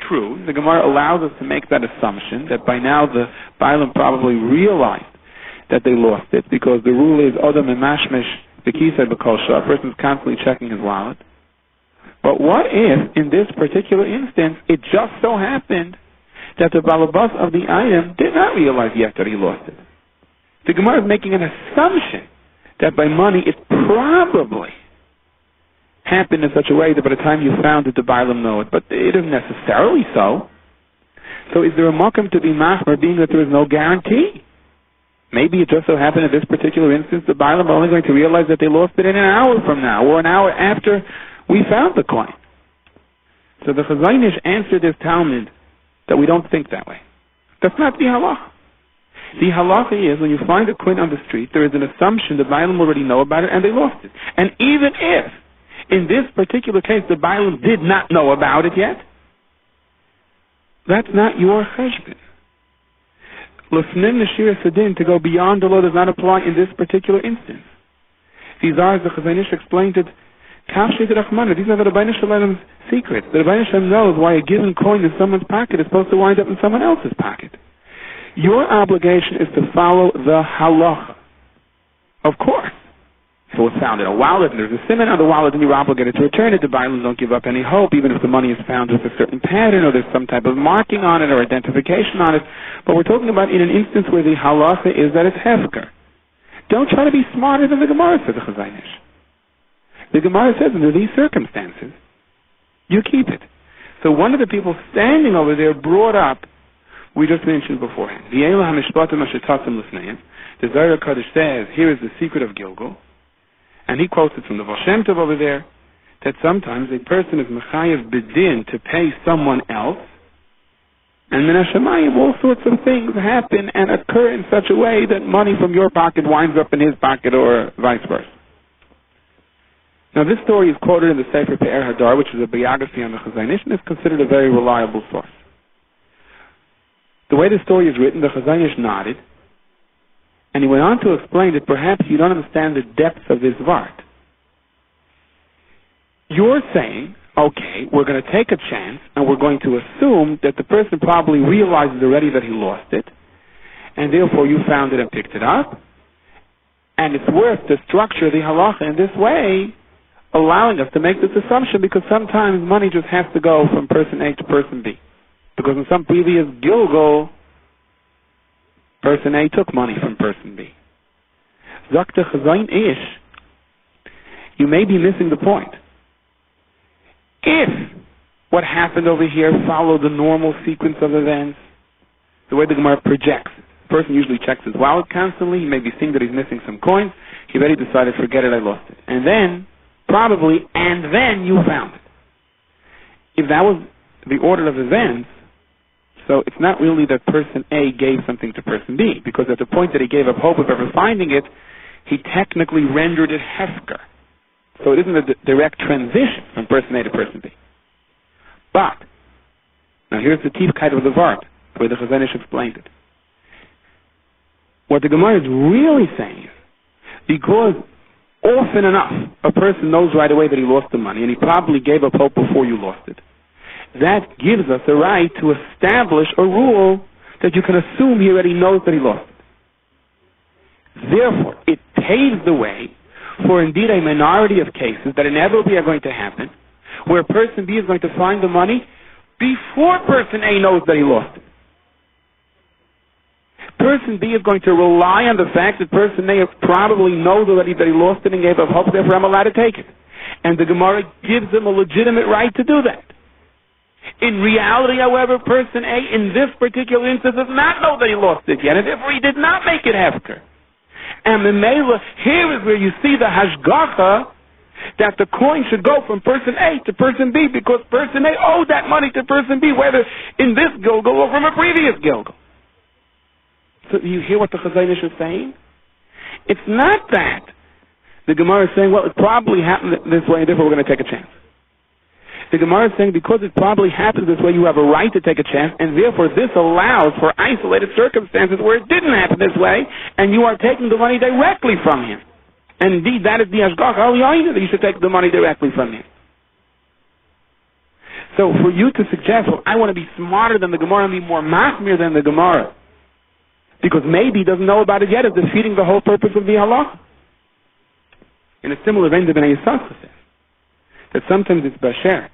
true, the Gemara allows us to make that assumption that by now the Bailam probably realized that they lost it, because the rule is Odam and Mashmesh the Kisei B'Kosha, a person's constantly checking his wallet. But what if, in this particular instance, it just so happened that the balabas of the item did not realize yet that he lost it? The Gemara is making an assumption that by money it probably happened in such a way that by the time you found it, the Bailam know it. But it isn't necessarily so. So is there a makom to be machmer, being that there is no guarantee? Maybe it just so happened in this particular instance the Bailam are only going to realize that they lost it in an hour from now, or an hour after we found the coin. So the Chazon Ish answered this Talmud that we don't think that way. That's not the halacha. The halacha is when you find a coin on the street, there is an assumption the Bailam already know about it and they lost it. And even if, in this particular case, the Bailam did not know about it yet, that's not your cheshbon. L'fnim neshira sedin, to go beyond the law, does not apply in this particular instance. These are, as the Chazon Ish explained it, these are the Rabbeinu Shalom's secrets. The Rabbeinu Shalom knows why a given coin in someone's pocket is supposed to wind up in someone else's pocket. Your obligation is to follow the halacha. Of course. If it was found in a wallet and there's a siman on the wallet, then you're obligated to return it. The Bailam don't give up any hope, even if the money is found with a certain pattern or there's some type of marking on it or identification on it. But we're talking about in an instance where the halacha is that it's hefker. Don't try to be smarter than the Gemara, said the Chazon Ish. The Gemara says under these circumstances, you keep it. So one of the people standing over there brought up, we just mentioned beforehand, the mishpatim the Zohar Kodesh says, here is the secret of Gilgal, and he quotes it from the Baal Shem Tov over there, that sometimes a person is mechayev bidin to pay someone else, and min hashamayim all sorts of things happen and occur in such a way that money from your pocket winds up in his pocket or vice versa. Now this story is quoted in the Sefer Pe'er Hadar, which is a biography on the Chazon Ish, and is considered a very reliable source. The way the story is written, the Chazon Ish nodded, and he went on to explain that perhaps you don't understand the depth of this vart. You're saying, okay, we're going to take a chance, and we're going to assume that the person probably realizes already that he lost it, and therefore you found it and picked it up, and it's worth to structure the halacha in this way, allowing us to make this assumption, because sometimes money just has to go from person A to person B. Because in some previous Gilgal, person A took money from person B. Sagt der Chazon Ish, you may be missing the point. If what happened over here followed the normal sequence of events, the way the Gemara projects, the person usually checks his wallet constantly. He may be seeing that he's missing some coins. He already decided, forget it, I lost it. And then, then you found it. If that was the order of events, so it's not really that person A gave something to person B, because at the point that he gave up hope of ever finding it, he technically rendered it hefker. So it isn't a direct transition from person A to person B. But, now here's the tiefkeit of the Vart, the way the Chazanish explained it. What the Gemara is really saying is, because often enough a person knows right away that he lost the money, and he probably gave up hope before you lost it, that gives us a right to establish a rule that you can assume he already knows that he lost it. Therefore, it paves the way for indeed a minority of cases that inevitably are going to happen, where person B is going to find the money before person A knows that he lost it. Person B is going to rely on the fact that person A probably knows already that he lost it and gave up hope, therefore I'm allowed to take it. And the Gemara gives him a legitimate right to do that. In reality, however, person A in this particular instance does not know that he lost it yet, and therefore he did not make it hefker. And the Mela, here is where you see the hashgacha, that the coin should go from person A to person B, because person A owed that money to person B, whether in this Gilgal or from a previous Gilgal. So you hear what the Chazanish is saying? It's not that the Gemara is saying, well, it probably happened this way, and therefore we're going to take a chance. The Gemara is saying, because it probably happened this way, you have a right to take a chance, and therefore this allows for isolated circumstances where it didn't happen this way, and you are taking the money directly from him. And indeed, that is the Ashgach Al-Yaina, that you should take the money directly from him. So for you to suggest, well, I want to be smarter than the Gemara and be more machmir than the Gemara, because maybe he doesn't know about it yet, is defeating the whole purpose of the halacha. In a similar vein, the Bnei Yissaschar says that sometimes it's bashert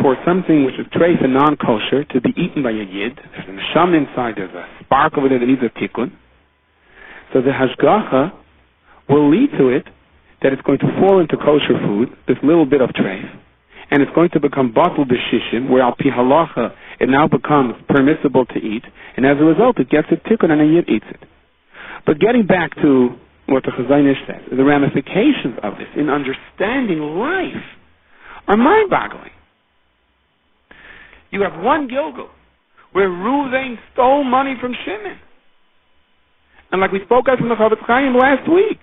for something which is treif and non-kosher to be eaten by a yid. There's a neshama inside, there's a spark over there that needs a tikkun. So the hashgacha will lead to it that it's going to fall into kosher food, this little bit of treif, and it's going to become batul b'shishim, where al pi halacha it now becomes permissible to eat, and as a result it gets a tikkun and a yid eats it. But getting back to what the Chazanish says, the ramifications of this in understanding life are mind-boggling. You have one Gilgal where Reuven stole money from Shimon. And like we spoke of from the Chavetz Chaim last week,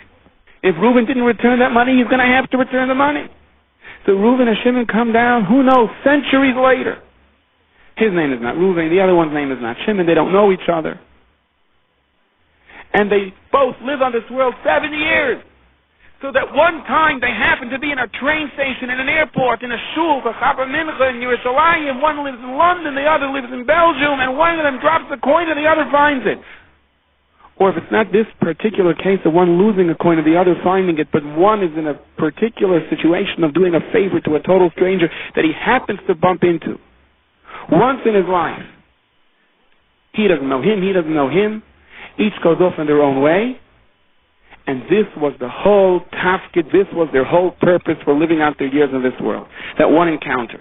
if Reuven didn't return that money, he's going to have to return the money. So Reuven and Shimon come down, who knows, centuries later. His name is not Reuven, the other one's name is not Shimon, they don't know each other. And they both live on this world 7 years. So that one time they happen to be in a train station, in an airport, in a shul, for Chaber Mincha in Yerushalayim. One lives in London, the other lives in Belgium, and one of them drops a coin and the other finds it. Or if it's not this particular case of one losing a coin and the other finding it, but one is in a particular situation of doing a favor to a total stranger that he happens to bump into once in his life. He doesn't know him, he doesn't know him. Each goes off in their own way. And this was the whole tafkid, this was their whole purpose for living out their years in this world. That one encounter.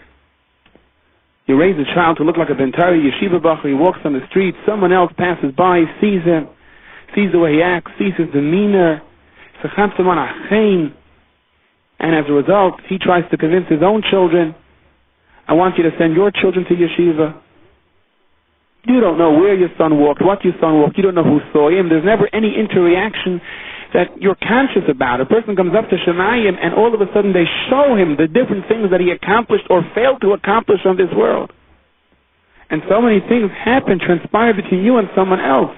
You raise a child to look like a Bentari Yeshiva Bacher, he walks on the street, someone else passes by, sees him, sees the way he acts, sees his demeanor, and as a result, he tries to convince his own children, I want you to send your children to yeshiva. You don't know where your son walked, what your son walked, you don't know who saw him, there's never any interreaction that you're conscious about. A person comes up to Shemayim and all of a sudden they show him the different things that he accomplished or failed to accomplish on this world. And so many things happen, transpire between you and someone else,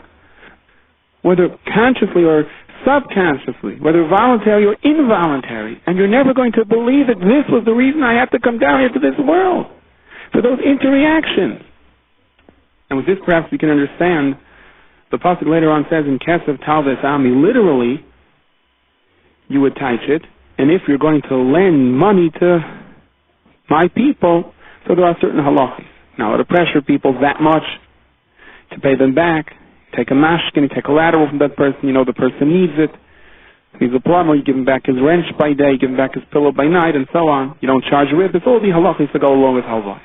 whether consciously or subconsciously, whether voluntary or involuntary, and you're never going to believe that this was the reason I had to come down here to this world, for those interreactions. And with this perhaps we can understand, the pasuk later on says in Kesev Talves Ami, literally, you would touch it, and if you're going to lend money to my people, so there are certain halachas. Now, to pressure people that much to pay them back, take a mashkin, take collateral from that person, you know the person needs it, He's a plumber, you give him back his wrench by day, you give him back his pillow by night, and so on. You don't charge a rip. It's all the halachas to go along with halvah.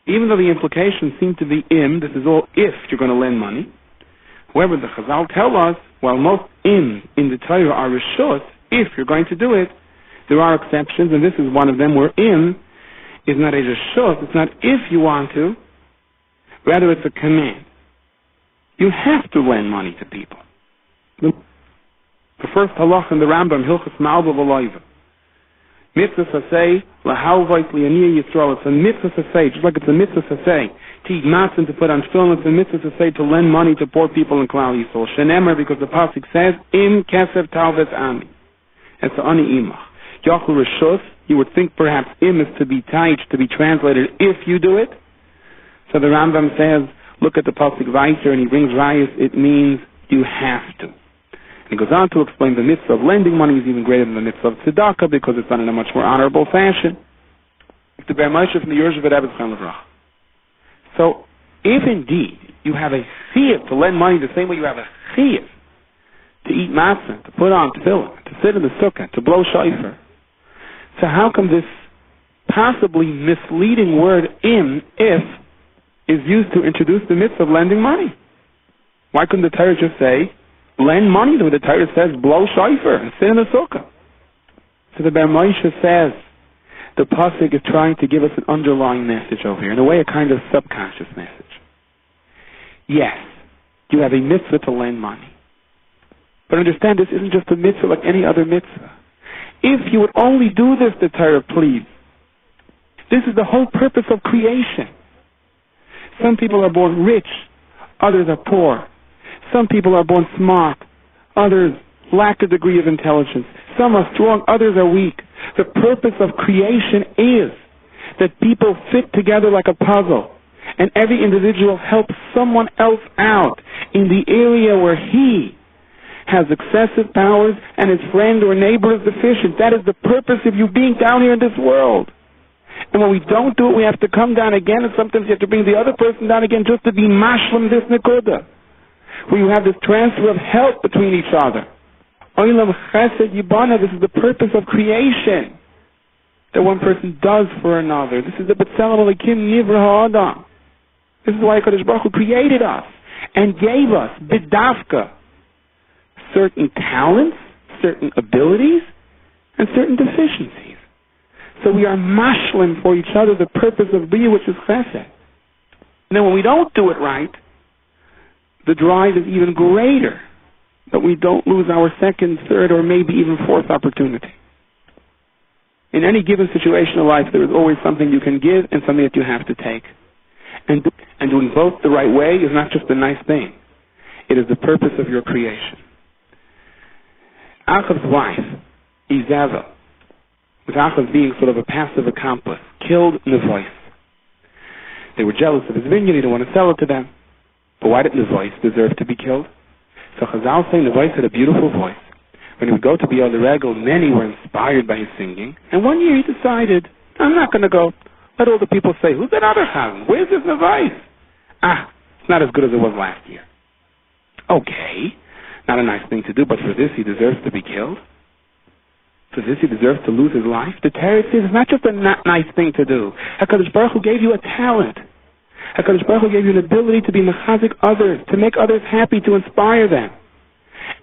Even though the implications seem to be this is all if you're going to lend money. However, the Chazal tell us, while most in the Torah are reshus, if you're going to do it, there are exceptions, and this is one of them where is not a reshus, it's not if you want to, rather it's a command. You have to lend money to people. The first halach in the Rambam, Hilchas Malva V'Loiva. Mitzvah sasei, lahalvait li'aniyah Yisrael. It's a mitzvah sasei, just like it's a mitzvah sasei to eat matzah and to put on tefillin. It's a mitzvah sasei to lend money to poor people in Klal Yisrael. Shenemer, because the pasuk says, Im kesef talvet ami. It's the ani imach. Yachul reshus, you would think perhaps im is to be taich, to be translated if you do it. So the Rambam says, look at the pasuk vayser, and he brings rayas, it means you have to. He goes on to explain the mitzvah of lending money is even greater than the mitzvah of tzedakah because it's done in a much more honorable fashion. The Ber Moshe from the Yerush Rebbe Chaim Levrach. So, if indeed you have a chiyuv to lend money the same way you have a chiyuv to eat matzah, to put on tefillin, to sit in the sukkah, to blow shofar, so how come this possibly misleading word if, is used to introduce the mitzvah of lending money? Why couldn't the Torah just say, lend money, the way the Torah says, blow shofar and sit in the sukkah? So the Ber Moshe says, the pasuk is trying to give us an underlying message over here, in a way a kind of subconscious message. Yes, you have a mitzvah to lend money. But understand, this isn't just a mitzvah like any other mitzvah. If you would only do this, the Torah pleads. This is the whole purpose of creation. Some people are born rich, others are poor. Some people are born smart, others lack a degree of intelligence. Some are strong, others are weak. The purpose of creation is that people fit together like a puzzle, and every individual helps someone else out in the area where he has excessive powers and his friend or neighbor is deficient. That is the purpose of you being down here in this world. And when we don't do it, we have to come down again, and sometimes you have to bring the other person down again just to be mashlim this nekuda, where you have this transfer of help between each other. Olam chesed yibana, this is the purpose of creation, that one person does for another. This is the B'Tselem Elokim Nivra Ha'adam. This is why HaKadosh Baruch Hu created us and gave us, bidavka, certain talents, certain abilities, and certain deficiencies. So we are mashlim for each other, the purpose of Biyah, which is chesed. And then when we don't do it right, the drive is even greater, that we don't lose our second, third, or maybe even fourth opportunity. In any given situation of life, there is always something you can give and something that you have to take. And doing both the right way is not just a nice thing. It is the purpose of your creation. Achav's wife, Izava, with Achav being sort of a passive accomplice, killed Nevois. They were jealous of his vineyard, he didn't want to sell it to them. But why did Nevois deserve to be killed? So Chazal say Nevois had a beautiful voice. When he would go to be on the regal, many were inspired by his singing. And one year he decided, I'm not going to go. Let all the people say, who's that other Chazan? Where's this Nevois? It's not as good as it was last year. Okay, not a nice thing to do, but for this he deserves to be killed? For this he deserves to lose his life? The Torah says it's not just a nice thing to do. HaKadosh Baruch Hu gave you a talent. HaKadosh Baruch Hu gave you an ability to be mechazik others, to make others happy, to inspire them.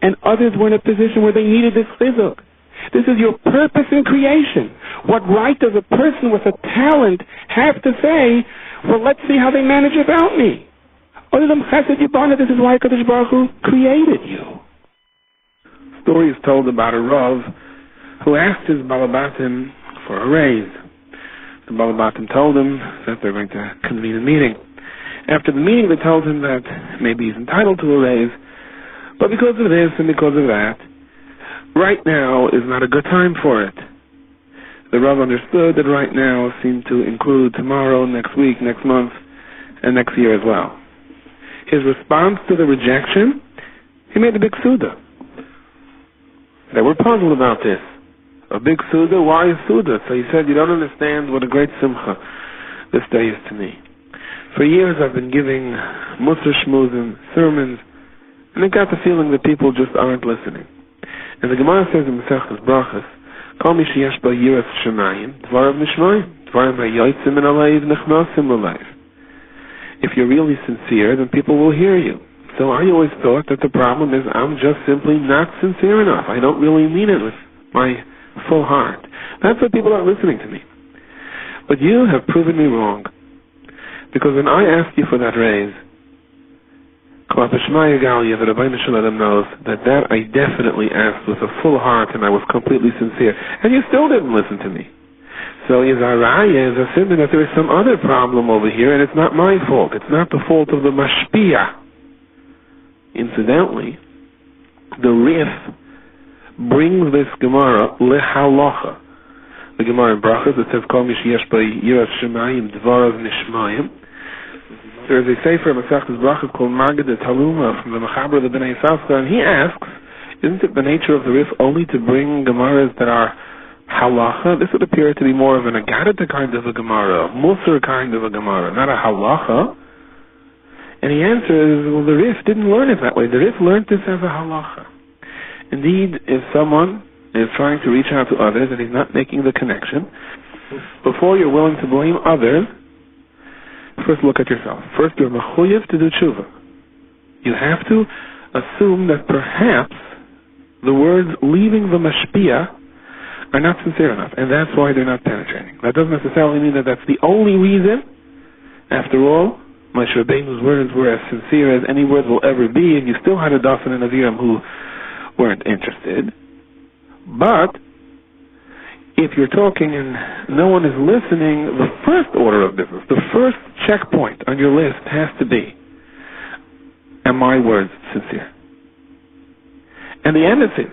And others were in a position where they needed this chizuk. This is your purpose in creation. What right does a person with a talent have to say, well, let's see how they manage without me? This is why HaKadosh Baruch Hu created you. The story is told about a Rav who asked his Balabatim for a raise. The Balabatim told him that they're going to convene a meeting. After the meeting, they told him that maybe he's entitled to a raise, but because of this and because of that, right now is not a good time for it. The Rav understood that right now seemed to include tomorrow, next week, next month, and next year as well. His response to the rejection, he made a big suda. They were puzzled about this. A big suda? Why a suda? So he said, you don't understand what a great simcha this day is to me. For years I've been giving Musar Shmuzim sermons, And I got the feeling that people just aren't listening. And the Gemara says in Masechtas Brachas, Kol mi sheyesh bo yiras shemayim, dvarav nishmayim, dvarim hayotzim min aleiv nechnosim l'leiv. If you're really sincere, then people will hear you. So I always thought that the problem is I'm just simply not sincere enough. I don't really mean it with my full heart. That's why people aren't listening to me. But you have proven me wrong. Because when I asked you for that raise, the Rabbeinu Shalom knows that I definitely asked with a full heart and I was completely sincere. And you still didn't listen to me. So is a symptom that there is some other problem over here and it's not my fault. It's not the fault of the mashpia. Incidentally, the Rif brings this Gemara lehalacha. The Gemara in Brachas, it says, Kol mi sheyesh bo yiras shemayim dvarav nishmayim. There is a sefer in Masechtas Brachas called Magid Taluma from the Mechaber of the Bnei Yissaschar, and he asks, isn't it the nature of the Rif only to bring Gemaras that are halacha? This would appear to be more of an agadita kind of a Gemara, a musar kind of a Gemara, not a halacha. And the answer is, well, the Rif didn't learn it that way. The Rif learned this as a halacha. Indeed, if someone is trying to reach out to others and he's not making the connection, before you're willing to blame others, first look at yourself. First, you're mechuyev to do tshuva. You have to assume that perhaps the words leaving the mashpia are not sincere enough, and that's why they're not penetrating. That doesn't necessarily mean that that's the only reason. After all, Moshe Rabbeinu's words were as sincere as any words will ever be, and you still had a Dasan and Aviram who weren't interested. But if you're talking and no one is listening, the first order of business, the first checkpoint on your list has to be, are my words sincere? And the emphasis,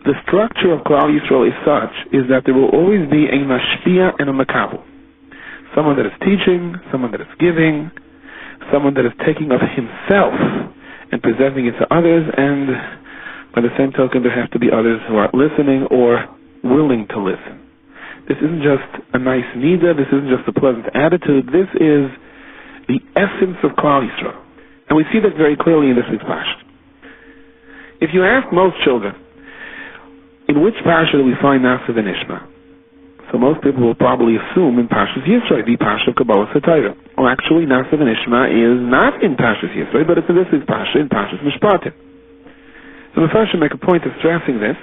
the structure of Klal Yisrael is such, is that there will always be a mashpia and a makabel. Someone that is teaching, someone that is giving, someone that is taking of himself and presenting it to others, and by the same token, there have to be others who are listening or willing to listen. This isn't just a nice nida, this isn't just a pleasant attitude, this is the essence of Klal Yisrael. And we see that very clearly in this week's parsha. If you ask most children, in which parsha do we find Nasa v'Nishma? So most people will probably assume in Parshas Yisro, the parsha of Kabbalah Satira. Well, actually, Nasa v'Nishma is not in Parshas Yisro, but it's in this week's parsha, in Parshas Mishpatim. So the first should make a point of stressing this,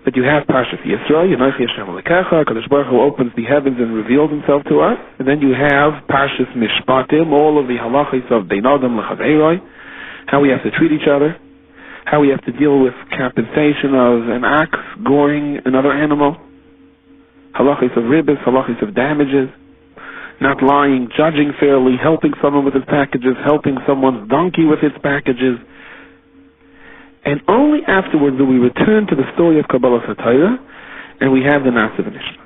that you have Parshas Yisro, Yenochi Hashem Alekecha, Kadosh Baruch Hu opens the heavens and reveals himself to us, and then you have Parshas Mishpatim, all of the halachos of Bein Adam L'Chaveiroi, how we have to treat each other, how we have to deal with compensation of an ox goring another animal, halachos of ribbis, halachos of damages, not lying, judging fairly, helping someone with his packages, helping someone's donkey with its packages. And only afterwards do we return to the story of Kabbalah Satira, and we have the Nasa v'Nishma.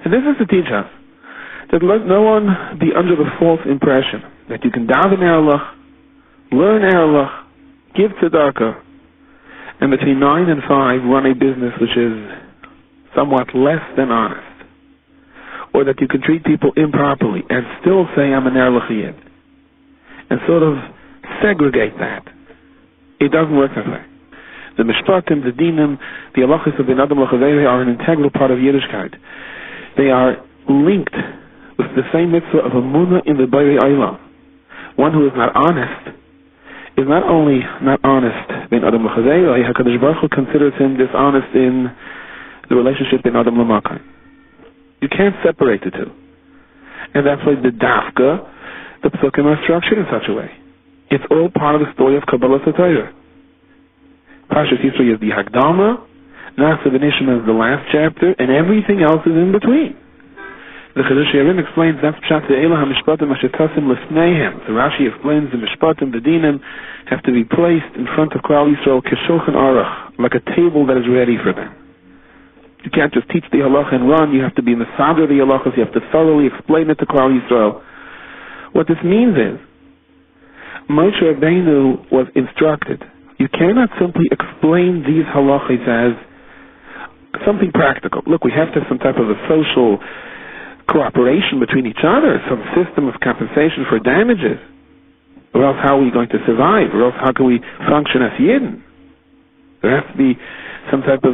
And this is to teach us that let no one be under the false impression that you can daven Erlich, learn Erlich, give tzedakah, and between 9 and 5 run a business which is somewhat less than honest, or that you can treat people improperly and still say I'm an Erlich Yid, and sort of segregate that. It doesn't work that way. The mishpatim, the dinim, the halachos of Bein Adam L'Chaveiroi are an integral part of Yiddishkeit. They are linked with the same mitzvah of emunah in the Borei Olam. One who is not honest is not only not honest Bein Adam L'Chaveiroi, HaKadosh Baruch Hu considers him dishonest in the relationship Bein Adam L'Makom. You can't separate the two. And that's why the dafka, the psukim are structured in such a way. It's all part of the story of Kabbalah Satira. Parshas Yisro is the Hagdama, Nasa v'Nishma is the last chapter, and everything else is in between. The Chedush Yerim explains that's Pshat Ve'ela HaMishpatim Asher Tasim Lefneihem. The Rashi explains the Mishpatim, the Dinim, have to be placed in front of Klal Yisrael Keshulchan Aruch, like a table that is ready for them. You can't just teach the halacha and run. You have to be Mesader the halachas. You have to thoroughly explain it to Klal Yisrael. What this means is, Moshe Rabbeinu was instructed, you cannot simply explain these halachas as something practical. Look, we have to have some type of a social cooperation between each other, some system of compensation for damages. Or else how are we going to survive? Or else how can we function as Yidden? There has to be some type of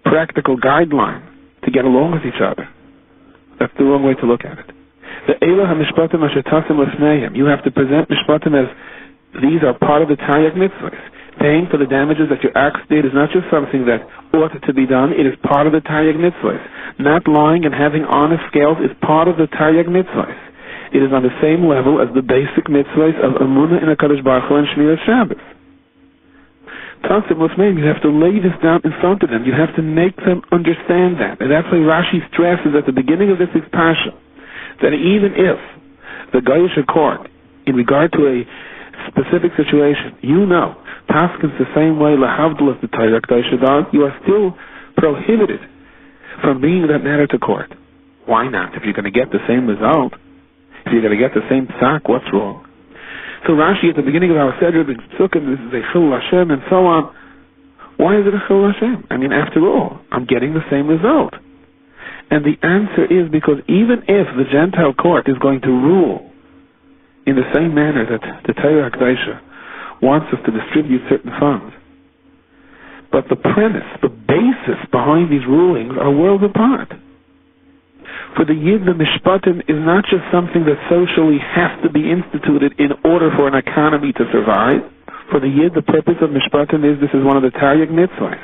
practical guideline to get along with each other. That's the wrong way to look at it. You have to present mishpatim as these are part of the Taryag mitzvahs. Paying for the damages that your axe did is not just something that ought to be done, it is part of the Taryag mitzvahs. Not lying and having honest scales is part of the Taryag mitzvahs. It is on the same level as the basic mitzvahs of Emunah in HaKadosh Baruch Hu and Shmiras Shabbos. You have to lay this down in front of them. You have to make them understand that. And that's why Rashi stresses at the beginning of this week's Pasha that even if the Goyish court, in regard to a specific situation, paskins the same way lahavdul as the Taryag Daishadan, you are still prohibited from bringing that matter to court. Why not? If you're going to get the same result, if you're going to get the same psak, what's wrong? So Rashi at the beginning of our Seder brings psukim, this is a chilul Hashem and so on. Why is it a chilul Hashem? I mean, after all, I'm getting the same result. And the answer is because even if the Gentile court is going to rule in the same manner that the Torah HaKadosh wants us to distribute certain funds, but the premise, the basis behind these rulings are worlds apart. For the Yid, the mishpatim is not just something that socially has to be instituted in order for an economy to survive. For the Yid, the purpose of mishpatim is this is one of the Taryag mitzvahs.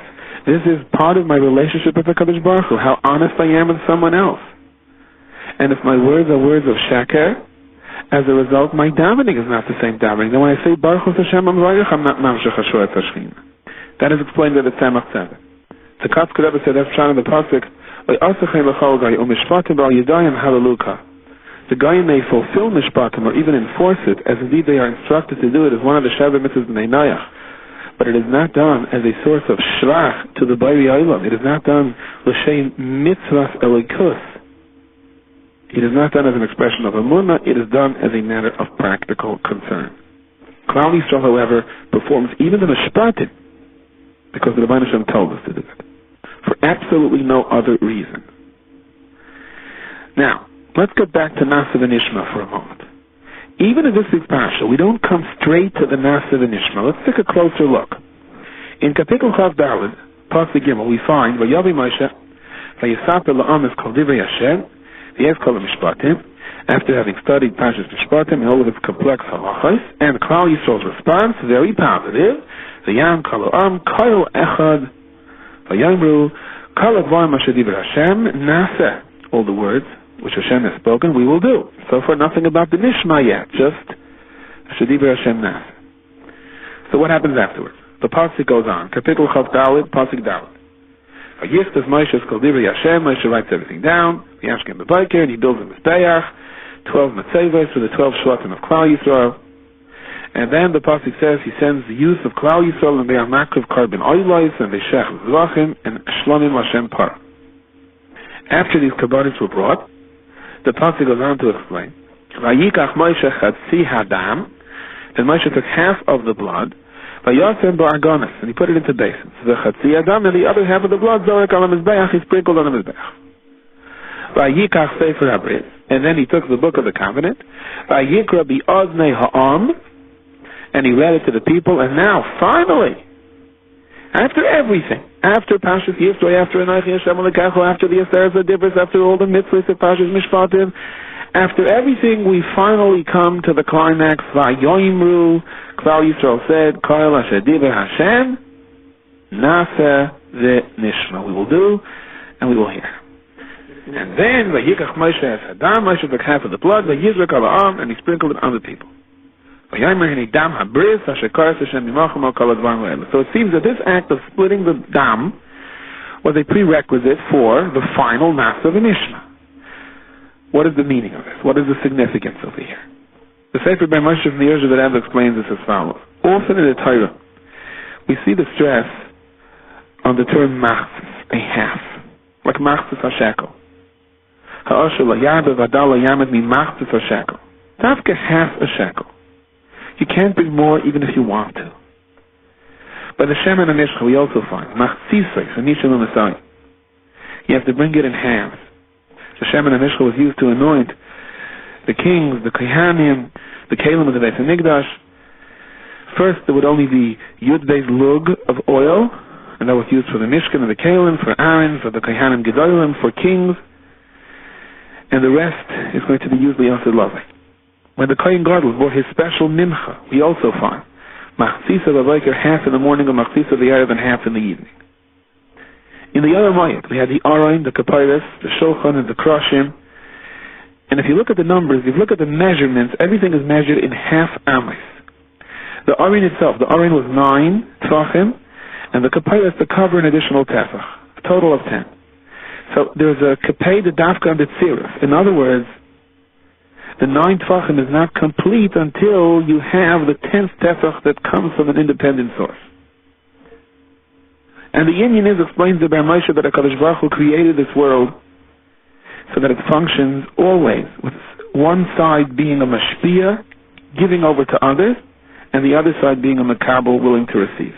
This is part of my relationship with the Kadosh Baruch Hu, how honest I am with someone else. And if my words are words of schacter, as a result, my davening is not the same davening. Then when I say Baruch Hu Hashem Amrayach, I'm not Mamshech Hashorat Hashchina. That is explained by the Tzemach Tzedek. The Katz Rebbe said, that's Shana the Pasuk, the Goyim may fulfill mishpatim or even enforce it, as indeed they are instructed to do it as one of the Shabbat mitzvahs b'nei Noach. But it is not done as a source of shrach to the Bari Olam. It is not done l'shem mitzvahs elikus. It is not done as an expression of emunah. It is done as a matter of practical concern. Klal Yisrael, however, performs even the mishpatim because the Rebbeinu Shem told us to do it, for absolutely no other reason. Now, let's get back to Nasiv and Ishma for a moment. Even in this week's Parsha, we don't come straight to the Nasiv and Ishma. Let's take a closer look. In Kapitel Chav Daled, Pasuk Gimel, we find Vayavi Moshe Vayisaper la'amis kol divrei Hashem v'yez kol mishpatim. After having studied Parshas Mishpatim and all of its complex halachos, and Klal Yisrael's response, very positive. V'yam kol ha'am kol echad v'yamru kol advarim asher divrei Hashem naseh. All the words which Hashem has spoken, we will do. So far, nothing about the Nishma yet, just asher divrei Hashem naseh. So what happens afterwards? The pasuk goes on. Kapitel Chav Daled, pasuk Daled. Vayistas Moshe kol divrei Hashem. Moshe writes everything down. V'yashkem b'bayker, and he builds a mizbeach, 12 matzevos for the 12 shvatim of Klal Yisrael. And then the pasuk says he sends the youth of Klal Yisrael and they are makriv carbon oilos and they shech zvachim and shlomim Hashem par. After these kabbanis were brought, the pasuk goes on to explain. Vayikach Moshe chatzi hadam, and Moshe took half of the blood. Vayosem ba'argonis, and he put it into basins. The chatzi hadam, and the other half of the blood zorek al mizbeach, he sprinkled on the mizbeach. Vayikach sefer habrit, and then he took the book of the covenant. Vayikra bi'oznei ha'am, and he read it to the people. And now, finally, after everything, after Parshas Yisro, after Enochi Hashem Alekacho, after the Aseret Zadivros, after all the mitzvahs of Parshas Mishpatim, after everything, we finally come to the climax. Vayoimru, Klal Yisrael said, Kol asher divrei Hashem naseh v'nishma. We will do, and we will hear. And then, Vayikach Moshe es hadam, Moshe took half of the blood, Vayizrek al ha'am, and he sprinkled it on the people. So it seems that this act of splitting the dam was a prerequisite for the final Nasiv and Ishma. What is the meaning of this? What is the significance over here? The Sefer by Moshe from the Yerzha that Rebbe explains this as follows. Often in the Torah, we see the stress on the term machzis, a half, like machzis ha-shekel. Ha'osher la-yarbe v'adal la-yamed mi machzis ha-shekel. Tafke half a shekel. You can't bring more even if you want to. By the Shemen and Mishcha, we also find machzisais and nishal u'nesai. You have to bring it in halves. The Shemen and Mishcha was used to anoint the kings, the Kohanim, the Kalim of the Beis HaMikdash, First, there would only be Yud-Beis Lug of oil, and that was used for the Mishkan and the Kalim, for Aaron, for the Kohanim Gedolim, for kings, and the rest is going to be used L'Yaseh Lavai. When the Kohen Gadol brought his special mincha, we also find Machzisa L'Vayker half in the morning and Machzisa L'Erev and half in the evening. In the other Mayat, we had the Aron, the Kapayres, the Shulchan, and the Krashim. And if you look at the numbers, if you look at the measurements, everything is measured in half amis. The Aron itself, the Aron was 9 Tvachim, and the Kapayres to cover an additional Tefach, a total of 10. So there's a Kapay the Dafka and the Tziruf. In other words, the 9 Tvachim is not complete until you have the 10th Tefach that comes from an independent source. And the Inyan is, explains the Bar Moshe, that HaKadosh Baruch Hu created this world so that it functions always with one side being a mashpia, giving over to others, and the other side being a makabel, willing to receive.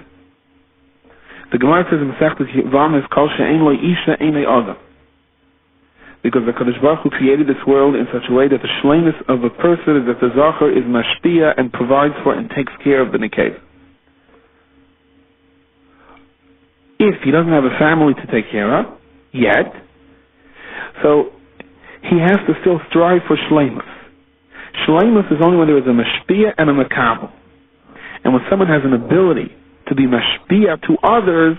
The Gemara says in Masechtas Yevamos, Kol she'ein lo isha ein lo adam. Because the HaKadosh Baruch Hu created this world in such a way that the shleimus of a person is that the Zachar is mashpia and provides for and takes care of the Nekeva. If he doesn't have a family to take care of, yet, so he has to still strive for shleimus. Shleimus is only when there is a mashpia and a makabel. And when someone has an ability to be mashpia to others,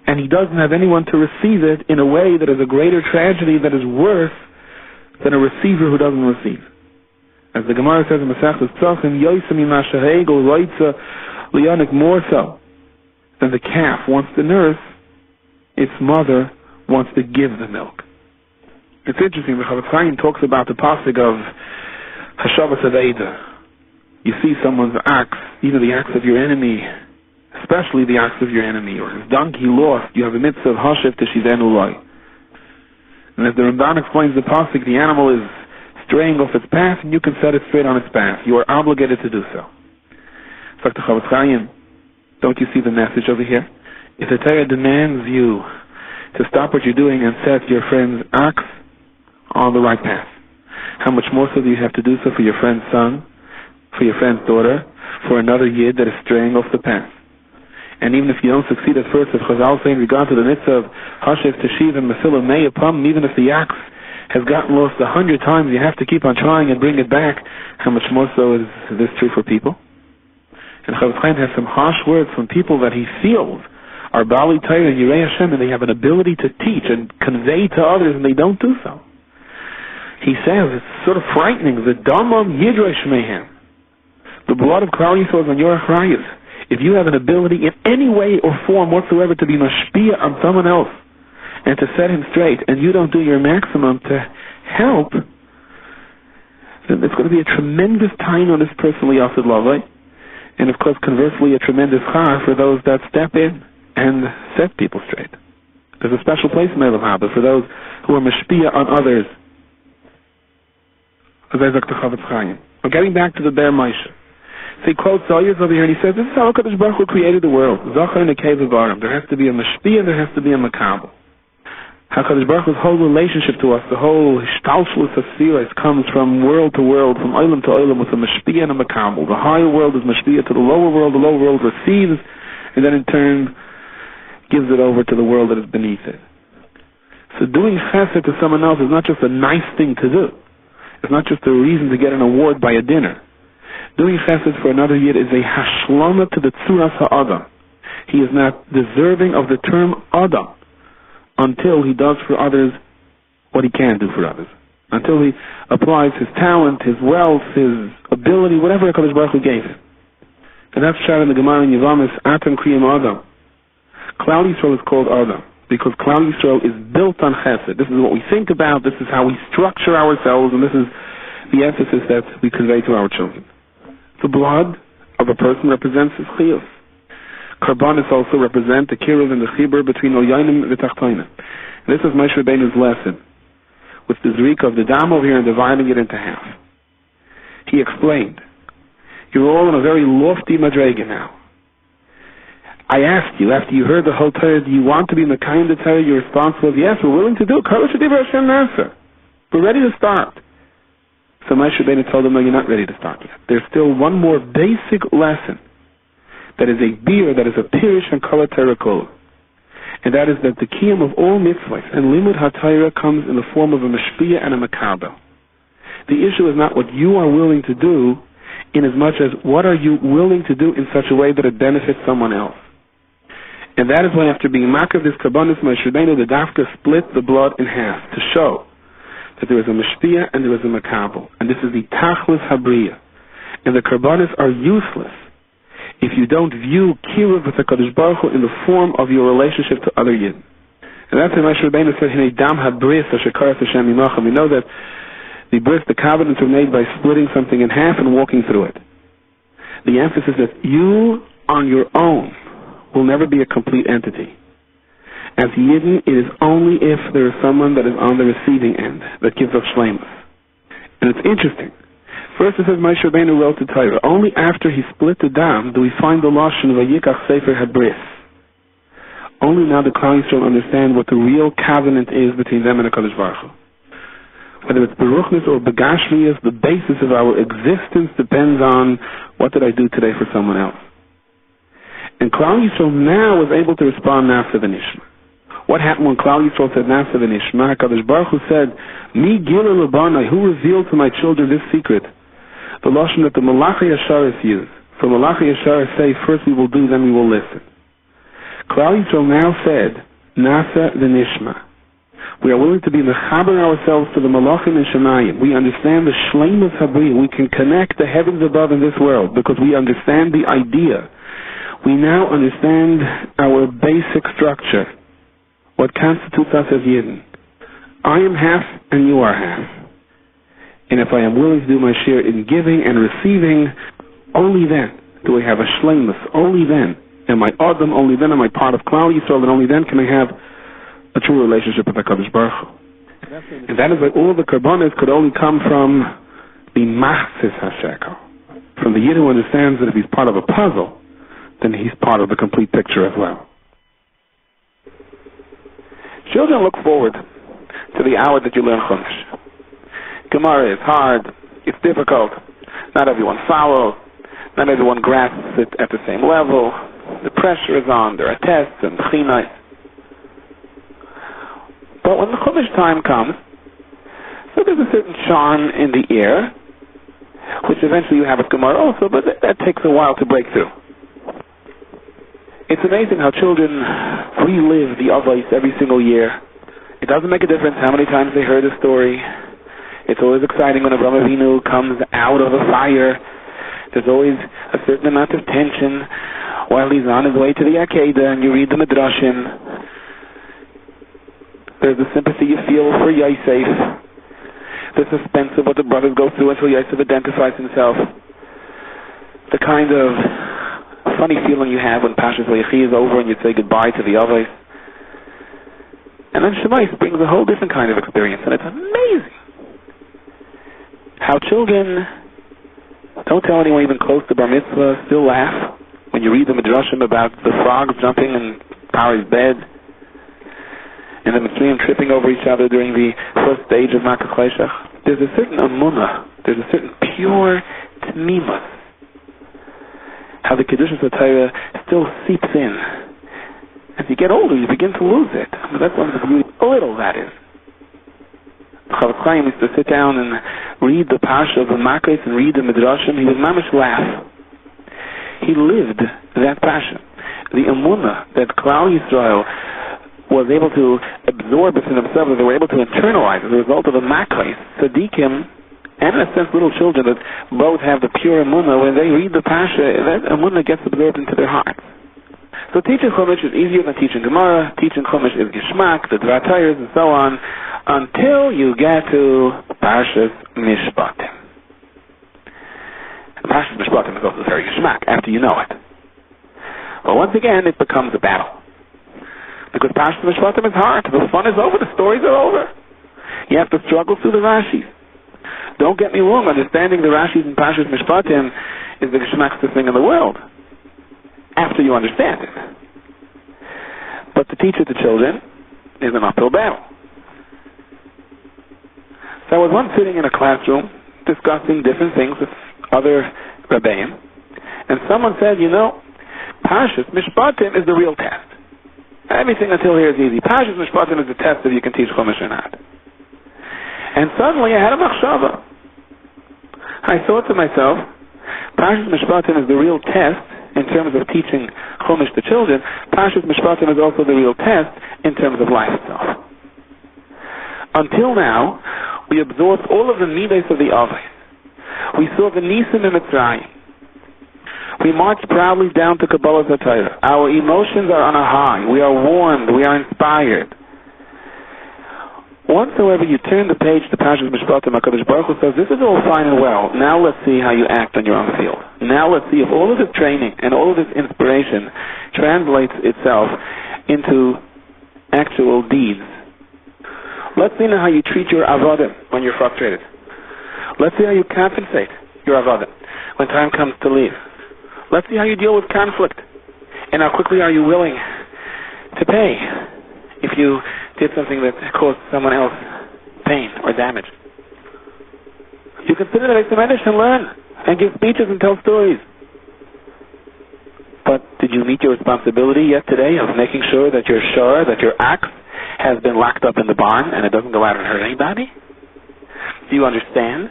and he doesn't have anyone to receive it in a way that is a greater tragedy that is worse than a receiver who doesn't receive. As the Gemara says in Masechtas Tzachim, Yoisem imasha hegel roitza liyanik, more so than the calf wants to nurse, its mother wants to give the milk. It's interesting, the Chavetz Chaim talks about the pasuk of Hashavas Aveda. You see someone's axe, either the axe of your enemy, especially the axe of your enemy, or his donkey lost, you have a mitzvah of Hashav Teshivenu Loi. And as the Ramban explains the pasuk, the animal is straying off its path, and you can set it straight on its path. You are obligated to do so. It's like the Chavetz Chaim. Don't you see the message over here? If the Torah demands you to stop what you're doing and set your friend's ox on the right path, how much more so do you have to do so for your friend's son, for your friend's daughter, for another yid that is straying off the path? And even if you don't succeed at first, as Chazal say in regard to the mitzvah of Hashev Teshiv and Mesilah Mei Apam, even if the ox has gotten lost 100 times, you have to keep on trying and bring it back. How much more so is this true for people? And Chavetz Chaim has some harsh words from people that he feels are Bali Torah and Yirei Hashem, and they have an ability to teach and convey to others, and they don't do so. He says, it's sort of frightening, the Damam Yidrosh Mehem, the blood of Klal Yisrael is on your achrayus. If you have an ability in any way or form whatsoever to be mashpia on someone else and to set him straight, and you don't do your maximum to help, then it's going to be a tremendous time on this person L'Yaseh Lavai. And of course, conversely, a tremendous char for those that step in and set people straight. There's a special place in Eilam Haba for those who are mashpia on others. As I the Chavetz Chaim. Now, getting back to the Bar Moshe. So he quotes Zoyers over here, and he says, this is how HaKadosh Baruch Hu created the world. Zachar and Nekeva Barim. There has to be a mashpia, there has to be a makabel. HaKadosh Baruch Hu's whole relationship to us, the whole shtalshlus of Silas, comes from world to world, from olam to olam, with a mashpia and a makabel. The higher world is mashpia to the lower world receives, and then in turn gives it over to the world that is beneath it. So doing chesed to someone else is not just a nice thing to do. It's not just a reason to get an award by a dinner. Doing chesed for another yid is a hashlama to the tzuras ha'adam. He is not deserving of the term adam until he does for others what he can do for others. Until he applies his talent, his wealth, his ability, whatever HaKadosh Baruch Hu gave him. And that's shot in the Gemara in Yevamos, Atam Kriyam Adam. Klal Yisrael is called Adam because Klal Yisrael is built on chesed. This is what we think about, this is how we structure ourselves, and this is the emphasis that we convey to our children. The blood of a person represents his chiyuv. Karbanis also represent the kiruv and the chibur between Oyanim and the Tachtonim. This is Moshe Rabbeinu's lesson, with the zrika of the dam over here and dividing it into half. He explained, you're all in a very lofty madrega now. I asked you, after you heard the whole Torah, do you want to be Mekayim the Torah? Your response was, yes, we're willing to do it. We're ready to start. So Moshe Rabbeinu told him, no, you're not ready to start yet. There's still one more basic lesson that is a beer, that is a pirish and kala terakol. And that is that the kiyum of all mitzvahs and limud ha-Torah comes in the form of a mashpia and a makabel. The issue is not what you are willing to do, in as much as what are you willing to do in such a way that it benefits someone else. And that is why after being makar this karbanis ma'ashudenu, the dafka split the blood in half to show that there is a mashpia and there is a makabel. And this is the tachlis habriya. And the karbanis are useless if you don't view kiruv with the Kadosh Baruch Hu in the form of your relationship to other yidden. And that's why Moshe Rabbeinu said, "Hinei dam habris asher karas Hashem imachem." We know that the bris, the covenants are made by splitting something in half and walking through it. The emphasis is that you on your own will never be a complete entity. As yidden, it is only if there is someone that is on the receiving end that gives us shleimus. And it's interesting. First it says Moshe Rabbeinu wrote the Torah. Only after he split the dam do we find the lashon vayikach sefer habris. Only now the Klal Yisrael understand what the real covenant is between them and the Kadosh Baruch Hu. Whether it's beruchnis or begashmias, the basis of our existence depends on what did I do today for someone else. And Klal Yisrael now was able to respond nasa v'nishma. What happened when Klal Yisrael said nasa v'nishma? HaKadosh Baruch Hu said, Mi gila l'banai, who revealed to my children this secret? The lashon that the Malachi Yasharis use. So Malachi Yasharis say, first we will do, then we will listen. Klal Yisrael now said, nasa v'nishma. We are willing to be mechaber ourselves to the malachim and shemayim. We understand the shleimus habriyah. We can connect the heavens above in this world because we understand the idea. We now understand our basic structure, what constitutes us as yidden. I am half and you are half. And if I am willing to do my share in giving and receiving, only then do I have a shleimus. Only then am I Adam. Only then am I part of Klal Yisrael, and only then can I have a true relationship with HaKadosh Baruch Hu. And that is why all the karbanos could only come from the machzis hashekel, from the yid who understands that if he's part of a puzzle, then he's part of the complete picture as well. Children look forward to the hour that you learn Chumash. Gemara is hard, it's difficult, not everyone follows, not everyone grasps it at the same level, the pressure is on, there are tests and b'chinos. But when the Chumash time comes, so there's a certain charm in the air, which eventually you have with Gemara also, but that takes a while to break through. It's amazing how children relive the Avos every single year. It doesn't make a difference how many times they heard a story. It's always exciting when Avraham Avinu comes out of a fire. There's always a certain amount of tension while he's on his way to the Akedah and you read the Midrashim. There's the sympathy you feel for Yosef, the suspense of what the brothers go through until Yosef identifies himself, the kind of funny feeling you have when Pashas Vayechi is over and you say goodbye to the Avos. And then Shemais brings a whole different kind of experience, and it's amazing how children, don't tell anyone even close to Bar Mitzvah, still laugh when you read the Midrashim about the frogs jumping in Paro's bed and the Mitzrayim tripping over each other during the first stage of Makach Cheshach. There's a certain amunah, there's a certain pure tmimus, how the Kedushas of Torah still seeps in. As you get older, you begin to lose it. I mean, that's one of the beauty, a little that is. Chavetz Chaim used to sit down and read the Parsha of the Makos and read the Midrashim. He would mamish laugh. He lived that Parsha. The emunah that Klal Yisrael was able to absorb within themselves, that they were able to internalize as a result of the Makos, Tzadikim, and in a sense little children that both have the pure emunah. When they read the Parsha, that emunah gets absorbed into their hearts. So teaching Chumash is easier than teaching Gemara. Teaching Chumash is Gishmak, the Dvatayers, and so on, until you get to Parshas Mishpatim. Parshas Mishpatim is also very Gishmak, after you know it. But once again, it becomes a battle. Because Parshas Mishpatim is hard. The fun is over. The stories are over. You have to struggle through the Rashis. Don't get me wrong. Understanding the Rashis in Parshas Mishpatim is the Gishmak's thing in the world, after you understand it. But to teach it to children is an uphill battle. So I was once sitting in a classroom discussing different things with other Rebbeim, and someone said, Parshas Mishpatim is the real test. Everything until here is easy. Parshas Mishpatim is the test if you can teach Chumash or not. And suddenly I had a machshava. I thought to myself, Parshas Mishpatim is the real test in terms of teaching Chumash to children. Parshas Mishpatim is also the real test in terms of life itself. Until now, we absorbed all of the midas of the Avos. We saw the Nisim in Mitzrayim. We marched proudly down to Kabbalah Zatayra. Our emotions are on a high. We are warmed. We are inspired. Once, however, you turn the page to Parshas Mishpatim, HaKadosh Baruch Hu says, this is all fine and well. Now let's see how you act on your own field. Now let's see if all of this training and all of this inspiration translates itself into actual deeds. Let's see now how you treat your avodim when you're frustrated. Let's see how you compensate your avodim when time comes to leave. Let's see how you deal with conflict. And how quickly are you willing to pay if you did something that caused someone else pain or damage. You can sit in the Medrash and learn and give speeches and tell stories. But did you meet your responsibility yet today of making sure that your shor, that your axe has been locked up in the barn and it doesn't go out and hurt anybody? Do you understand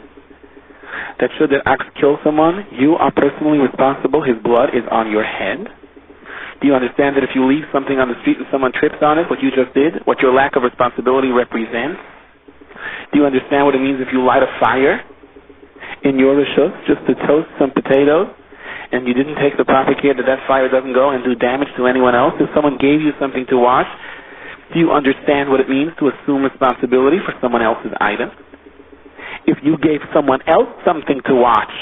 that should the axe kill someone, you are personally responsible, his blood is on your head? Do you understand that if you leave something on the street and someone trips on it, what you just did, what your lack of responsibility represents? Do you understand what it means if you light a fire in your rishus just to toast some potatoes and you didn't take the proper care that that fire doesn't go and do damage to anyone else? If someone gave you something to wash, do you understand what it means to assume responsibility for someone else's item? If you gave someone else something to wash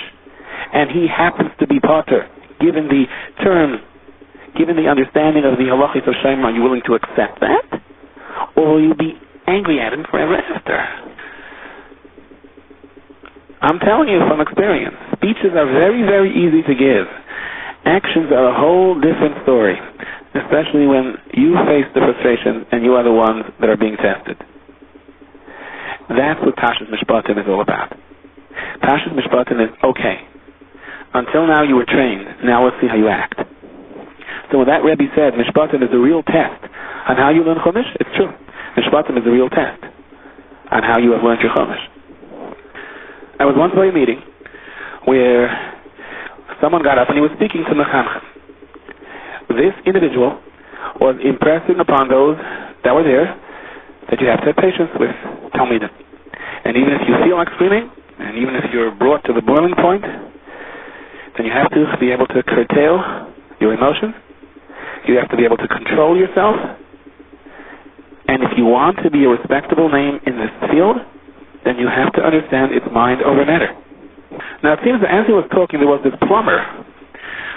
and he happens to be potter, given the terms, given the understanding of the halachos of Shem, are you willing to accept that? Or will you be angry at him forever after? I'm telling you from experience, speeches are very, very easy to give. Actions are a whole different story, especially when you face the frustration and you are the ones that are being tested. That's what Parshas Mishpatim is all about. Parshas Mishpatim is, okay, until now you were trained, now let's see how you act. So when that Rebbe said, Mishpatim is the real test on how you learn Chumash, it's true. Mishpatim is the real test on how you have learned your Chumash. I was once at a meeting where someone got up and he was speaking to Mechanchim. This individual was impressing upon those that were there that you have to have patience with Talmidim. And even if you feel like screaming, and even if you're brought to the boiling point, then you have to be able to curtail your emotions. You have to be able to control yourself. And if you want to be a respectable name in this field, then you have to understand it's mind over matter. Now it seems that as he was talking, there was this plumber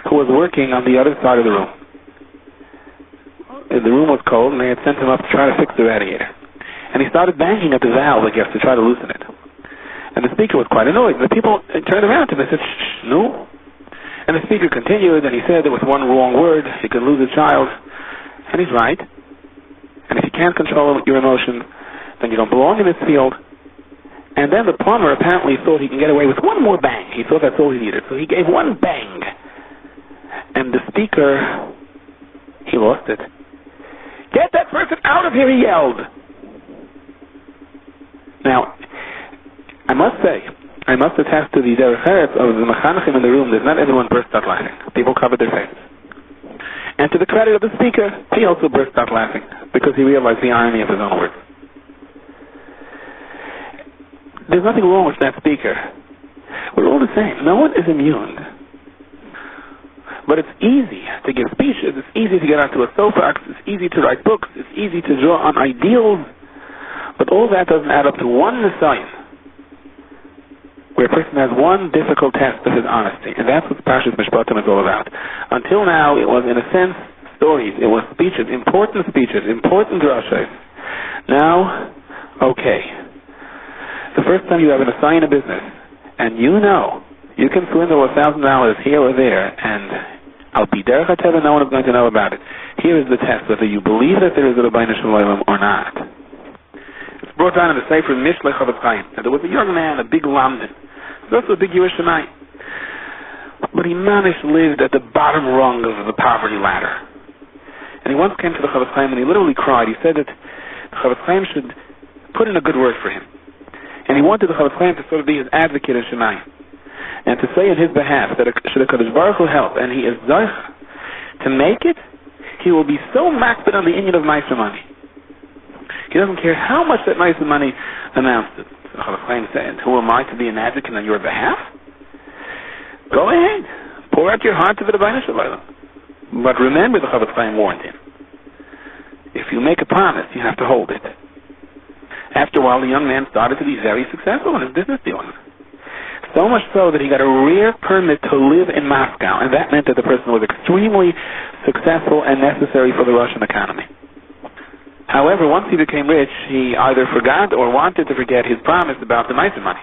who was working on the other side of the room. The room was cold, and they had sent him up to try to fix the radiator. And he started banging at the valve, I guess, to try to loosen it. And the speaker was quite annoyed. The people turned around to him and said, shh, no. And the speaker continued, and he said there was one wrong word, you could lose a child. And he's right. And if you can't control your emotions, then you don't belong in this field. And then the plumber apparently thought he can get away with one more bang. He thought that's all he needed. So he gave one bang. And the speaker, he lost it. Get that person out of here, he yelled. Now, I must attest to the derech eretz of the mechanchim in the room that not everyone burst out laughing. People covered their faces. And to the credit of the speaker, he also burst out laughing because he realized the irony of his own words. There's nothing wrong with that speaker. We're all the same. No one is immune. But it's easy to give speeches. It's easy to get onto a soapbox. It's easy to write books. It's easy to draw on ideals. But all that doesn't add up to one nisayon, where a person has one difficult test of his honesty. And that's what Parshas Mishpatim is all about. Until now, it was, in a sense, stories. It was speeches, important drashos. Now, okay. The first time you have an assign a business, and you know you can swindle $1,000 here or there, and I'll be derech hateva, no one is going to know about it. Here is the test, whether you believe that there is a Rabbeinu Shalom or not. It's brought down in the Sefer Mishlei Chavetz Chaim that there was a young man, a big lamdan. He's also a big Yerushalayim. but he managed lived at the bottom rung of the poverty ladder. And he once came to the Chavetz Chaim and he literally cried. He said that the Chavetz Chaim should put in a good word for him. And he wanted the Chavetz Chaim to sort of be his advocate in Shemayim, and to say in his behalf that should the Kadosh Baruch Hu help, and he is zoich to make it, he will be so makbid on the inyan of Ma'aser money. He doesn't care how much that Ma'aser money amounts to. So the Chavetz Chaim said, who am I to be an advocate on your behalf? Go ahead. Pour out your heart to the Rebbeinu Shalom. But remember, the Chavetz Chaim warned him, if you make a promise, you have to hold it. After a while, the young man started to be very successful in his business dealings. So much so that he got a rare permit to live in Moscow, and that meant that the person was extremely successful and necessary for the Russian economy. However, once he became rich, he either forgot or wanted to forget his promise about the Ma'aser money.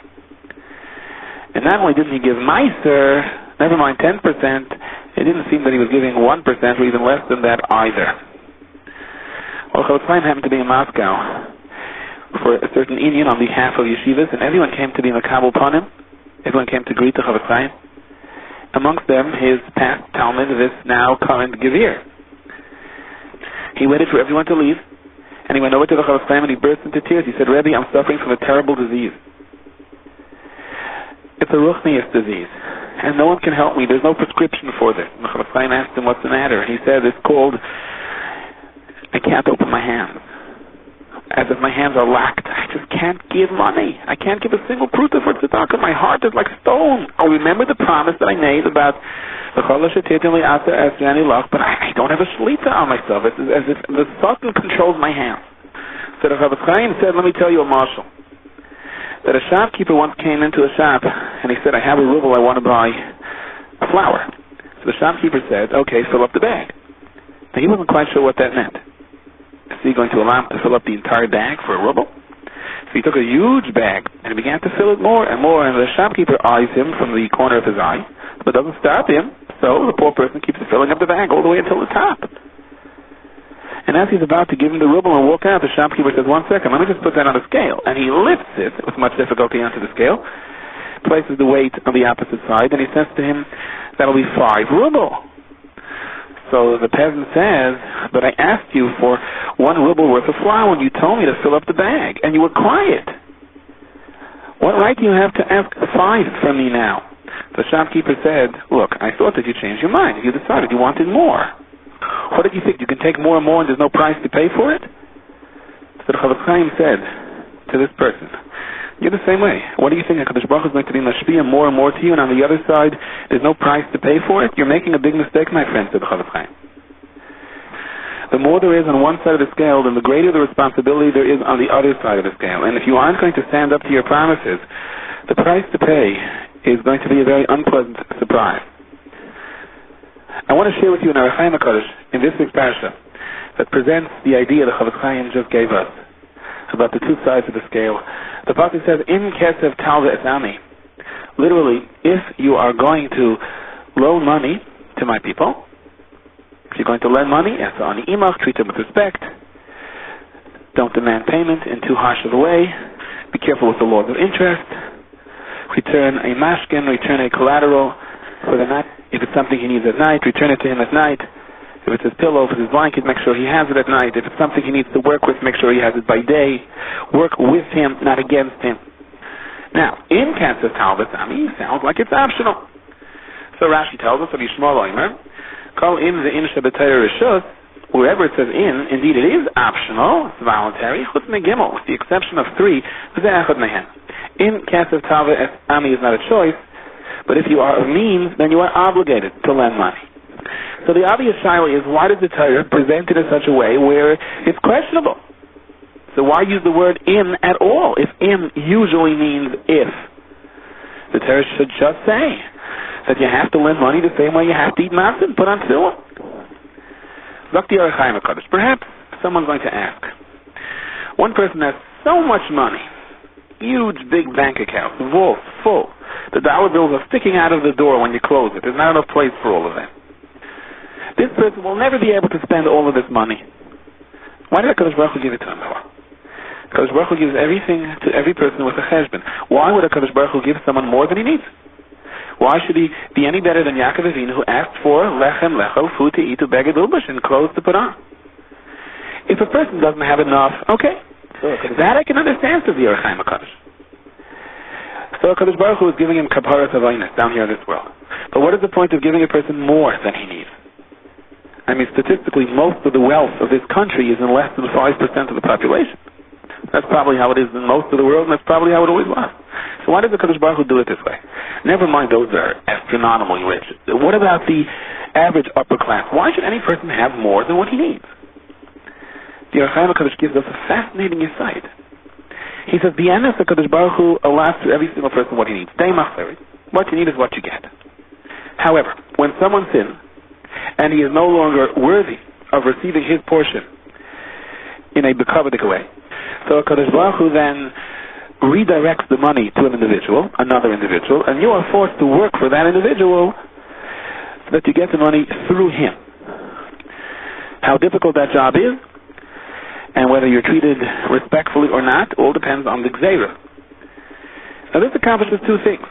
And not only didn't he give Ma'aser, never mind 10%, it didn't seem that he was giving 1% or even less than that either. Well, Chavetz Chaim happened to be in Moscow for a certain inyan on behalf of yeshivas, and everyone came to be makabel upon him. Everyone came to greet the Chavetz Chaim. Amongst them, his past Talmud, this now current Gevir. He waited for everyone to leave, and he went over to the Chavetz Chaim and he burst into tears. He said, Rebbe, I'm suffering from a terrible disease. It's a ruchnius disease, and no one can help me. There's no prescription for this. And the Chavetz Chaim asked him, what's the matter? He said, it's called, I can't open my hands. As if my hands are locked. I just can't give money. I can't give a single pruta for tzedakah. My heart is like stone. I remember the promise that I made about but I don't have a shlita on myself. It's as if the Satan controls my hands. So the Chavetz Chaim said, let me tell you a marshal. That a shopkeeper once came into a shop and he said, I have a ruble, I want to buy a flour. So the shopkeeper said, okay, fill up the bag. Now he wasn't quite sure what that meant. Is he going to allow him to fill up the entire bag for a ruble? So he took a huge bag and he began to fill it more and more, and the shopkeeper eyes him from the corner of his eye, but doesn't stop him, so the poor person keeps filling up the bag all the way until the top. And as he's about to give him the ruble and walk out, the shopkeeper says, 1 second, let me just put that on a scale. And he lifts it with much difficulty onto the scale, places the weight on the opposite side, and he says to him, that'll be 5 ruble. So the peasant says, but I asked you for 1 ruble worth of flour and you told me to fill up the bag, and you were quiet. What right do you have to ask 5 from me now? The shopkeeper said, look, I thought that you changed your mind. You decided you wanted more. What did you think? You can take more and more and there's no price to pay for it? So the Chavetz Chaim said to this person, you're the same way. What do you think? HaKadosh Baruch Hu is going to be mashpia more and more to you, and on the other side, there's no price to pay for it? You're making a big mistake, my friend, said the Chavetz Chaim. The more there is on one side of the scale, then the greater the responsibility there is on the other side of the scale. And if you aren't going to stand up to your promises, the price to pay is going to be a very unpleasant surprise. I want to share with you an Arachayim HaKadosh in this week's parasha that presents the idea the Chavetz Chaim just gave us about the 2 sides of the scale. The pasuk says, "In kesev talva esami." Literally, if you are going to loan money to my people, if you're going to lend money, ani imach, treat them with respect. Don't demand payment in too harsh of a way. Be careful with the laws of interest. Return a mashkin, return a collateral for the night. If it's something he needs at night, return it to him at night. If it's his pillow, if it's his blanket, make sure he has it at night. If it's something he needs to work with, make sure he has it by day. Work with him, not against him. Now, in Katzah Talbot, sounds like it's optional. So Rashi tells us, Kol im ve'im shebetayr rishus, wherever it says in, indeed it is optional, it's voluntary, chutz megimel, with the exception of 3, ve'echad mehen. In Katzah Talbot, ami is not a choice, but if you are of means, then you are obligated to lend money. So the obvious shaila is, why does the Torah present it in such a way where it's questionable? So why use the word in at all if in usually means if? The Torah should just say that you have to lend money the same way you have to eat matzah and put on tefillah. Perhaps someone's going to ask, one person has so much money, huge big bank account, vault full, the dollar bills are sticking out of the door when you close it. There's not enough place for all of them. This person will never be able to spend all of this money. Why did HaKadosh Baruch Hu give it to him for? HaKadosh Baruch Hu gives everything to every person with a cheshbon. Why would HaKadosh Baruch Hu give someone more than he needs? Why should he be any better than Yaakov Avinu, who asked for lechem lecho, food to eat, beged ulbush, and clothes to put on? If a person doesn't have enough, okay, that I can understand, says the Orach Chaim HaKadosh. So HaKadosh Baruch Hu is giving him kaparas havainas down here in this world. But what is the point of giving a person more than he needs? I mean, statistically, most of the wealth of this country is in less than 5% of the population. That's probably how it is in most of the world, and that's probably how it always was. So why does the HaKadosh Baruch Hu do it this way? Never mind those that are astronomically rich. What about the average upper class? Why should any person have more than what he needs? The Orach Chaim HaKadosh gives us a fascinating insight. He says, the Enes HaKadosh Baruch Hu allows to every single person what he needs. What you need is what you get. However, when someone sins, and he is no longer worthy of receiving his portion in a bekavadik way, so HaKadosh Baruch Hu then redirects the money to another individual, and you are forced to work for that individual so that you get the money through him. How difficult that job is, and whether you're treated respectfully or not, all depends on the gzeira. Now this accomplishes two things.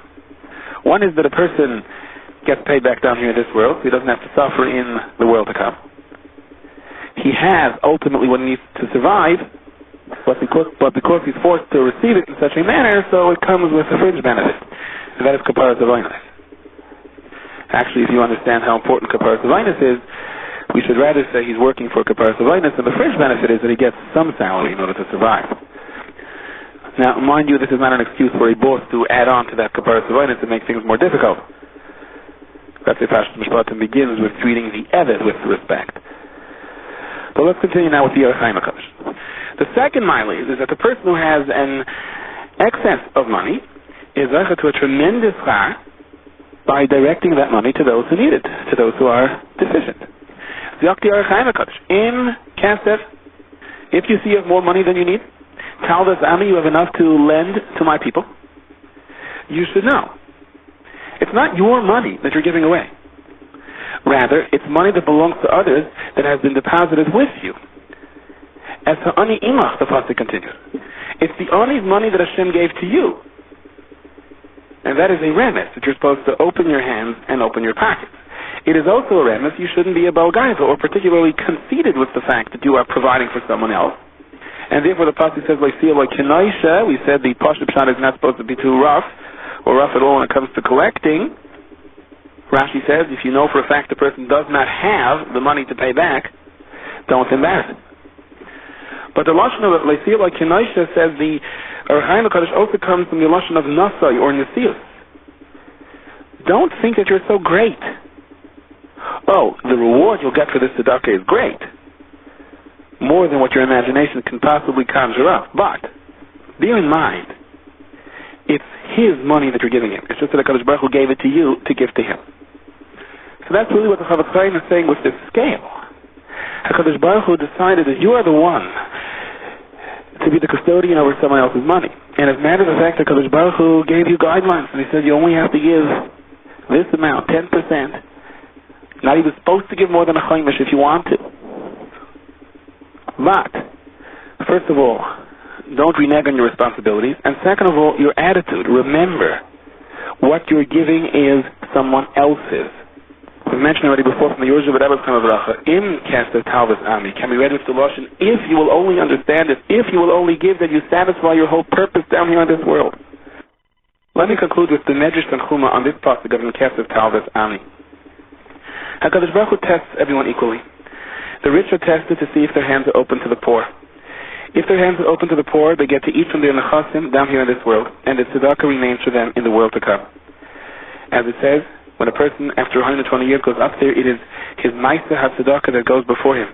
One is that a person gets paid back down here in this world, so he doesn't have to suffer in the world to come. He has ultimately what he needs to survive, but because he's forced to receive it in such a manner, so it comes with a fringe benefit, and that is kaparas havainas. Actually, if you understand how important kaparas havainas is, we should rather say he's working for kaparas havainas, and the fringe benefit is that he gets some salary in order to survive. Now, mind you, this is not an excuse for a boss to add on to that kaparas havainas to make things more difficult. That's if mishpatim begins with treating the eved with respect. But let's continue now with the Orach Chaim HaKadosh. The second mile is that the person who has an excess of money is zeicha to a tremendous schar by directing that money to those who need it, to those who are deficient. Zok the Orach Chaim HaKadosh, in Kasef, if you see you have more money than you need, tell this Ami you have enough to lend to my people. You should know. It's not your money that you're giving away. Rather, it's money that belongs to others that has been deposited with you. As to ani imach, the pasuk continues. It's the ani's money that Hashem gave to you. And that is a remes, that you're supposed to open your hands and open your pockets. It is also a remes, you shouldn't be a balgaiva or particularly conceited with the fact that you are providing for someone else. And therefore the pasuk says, like kenoisha, we said the pasuk pshat is not supposed to be too rough, or rough at all when it comes to collecting. Rashi says, if you know for a fact the person does not have the money to pay back, don't embarrass it. But the lashon of le'siyah like kenoisha says the Orach Chaim HaKadosh also comes from the lashon of nasai or nesius. Don't think that you're so great. Oh, the reward you'll get for this tzedakah is great, more than what your imagination can possibly conjure up. But bear in mind, it's his money that you're giving him. It's just that HaKadosh Baruch Hu gave it to you to give to him. So that's really what the Chofetz Chaim is saying with this scale. HaKadosh Baruch Hu decided that you are the one to be the custodian over someone else's money. And as a matter of fact, HaKadosh Baruch Hu gave you guidelines, and he said you only have to give this amount, 10%. Not even supposed to give more than a chaimish if you want to. But, first of all, don't renege on your responsibilities. And second of all, your attitude. Remember, what you're giving is someone else's. We've mentioned already before from the Yorush V'Rebbe's Kama Bracha, Im Kasef Talvus Ami, can be read with the Lashon, if you will only understand it, if you will only give, then you satisfy your whole purpose down here in this world. Let me conclude with the Medrash Tanchuma on this pasuk of Im Kasef Talvus Ami. HaKadosh Baruch Hu tests everyone equally. The rich are tested to see if their hands are open to the poor. If their hands are open to the poor, they get to eat from their nechasim down here in this world, and the tzedakah remains for them in the world to come. As it says, when a person after 120 years goes up there, it is his ma'aseh ha-tzedakah that goes before him,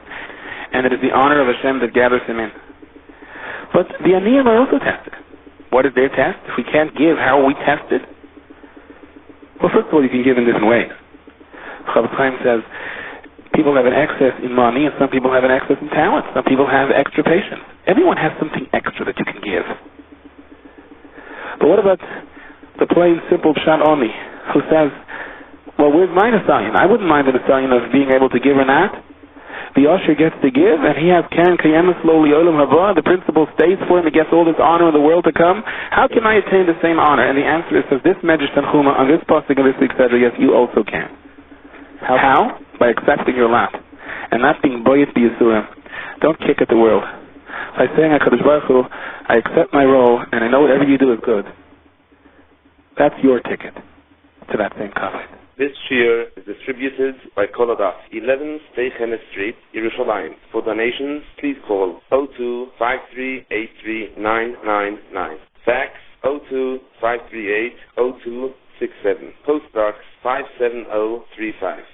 and it is the honor of Hashem that gathers him in. But the aniyim are also tested. What is their test? If we can't give, how are we tested? Well, first of all, you can give in different ways. Chofetz Chaim says, people have an excess in money, and some people have an excess in talent. Some people have extra patience. Everyone has something extra that you can give. But what about the plain, simple pshat oni, who says, well, where's my Nisayan? I wouldn't mind the Nisayan of being able to give or not, The usher gets to give, and he has Karen Kayemis Lo Li'olam Haba. The principal stays for him. He gets all this honor in the world to come. How can I attain the same honor? And the answer is, says this Medrash Tanchuma on this pasuk of this week's Seder, yes, you also can. How? By accepting your lot and not being boyet b'yisurim. Don't kick at the world. By saying, HaKadosh Baruch Hu, I accept my role, and I know whatever you do is good. That's your ticket to that same kavod. This shiur is distributed by Kolodas, 11 Steichenes Street, Yerushalayim. For donations, please call 02-5383-999. Fax 02-538-0267. Postbox 57035.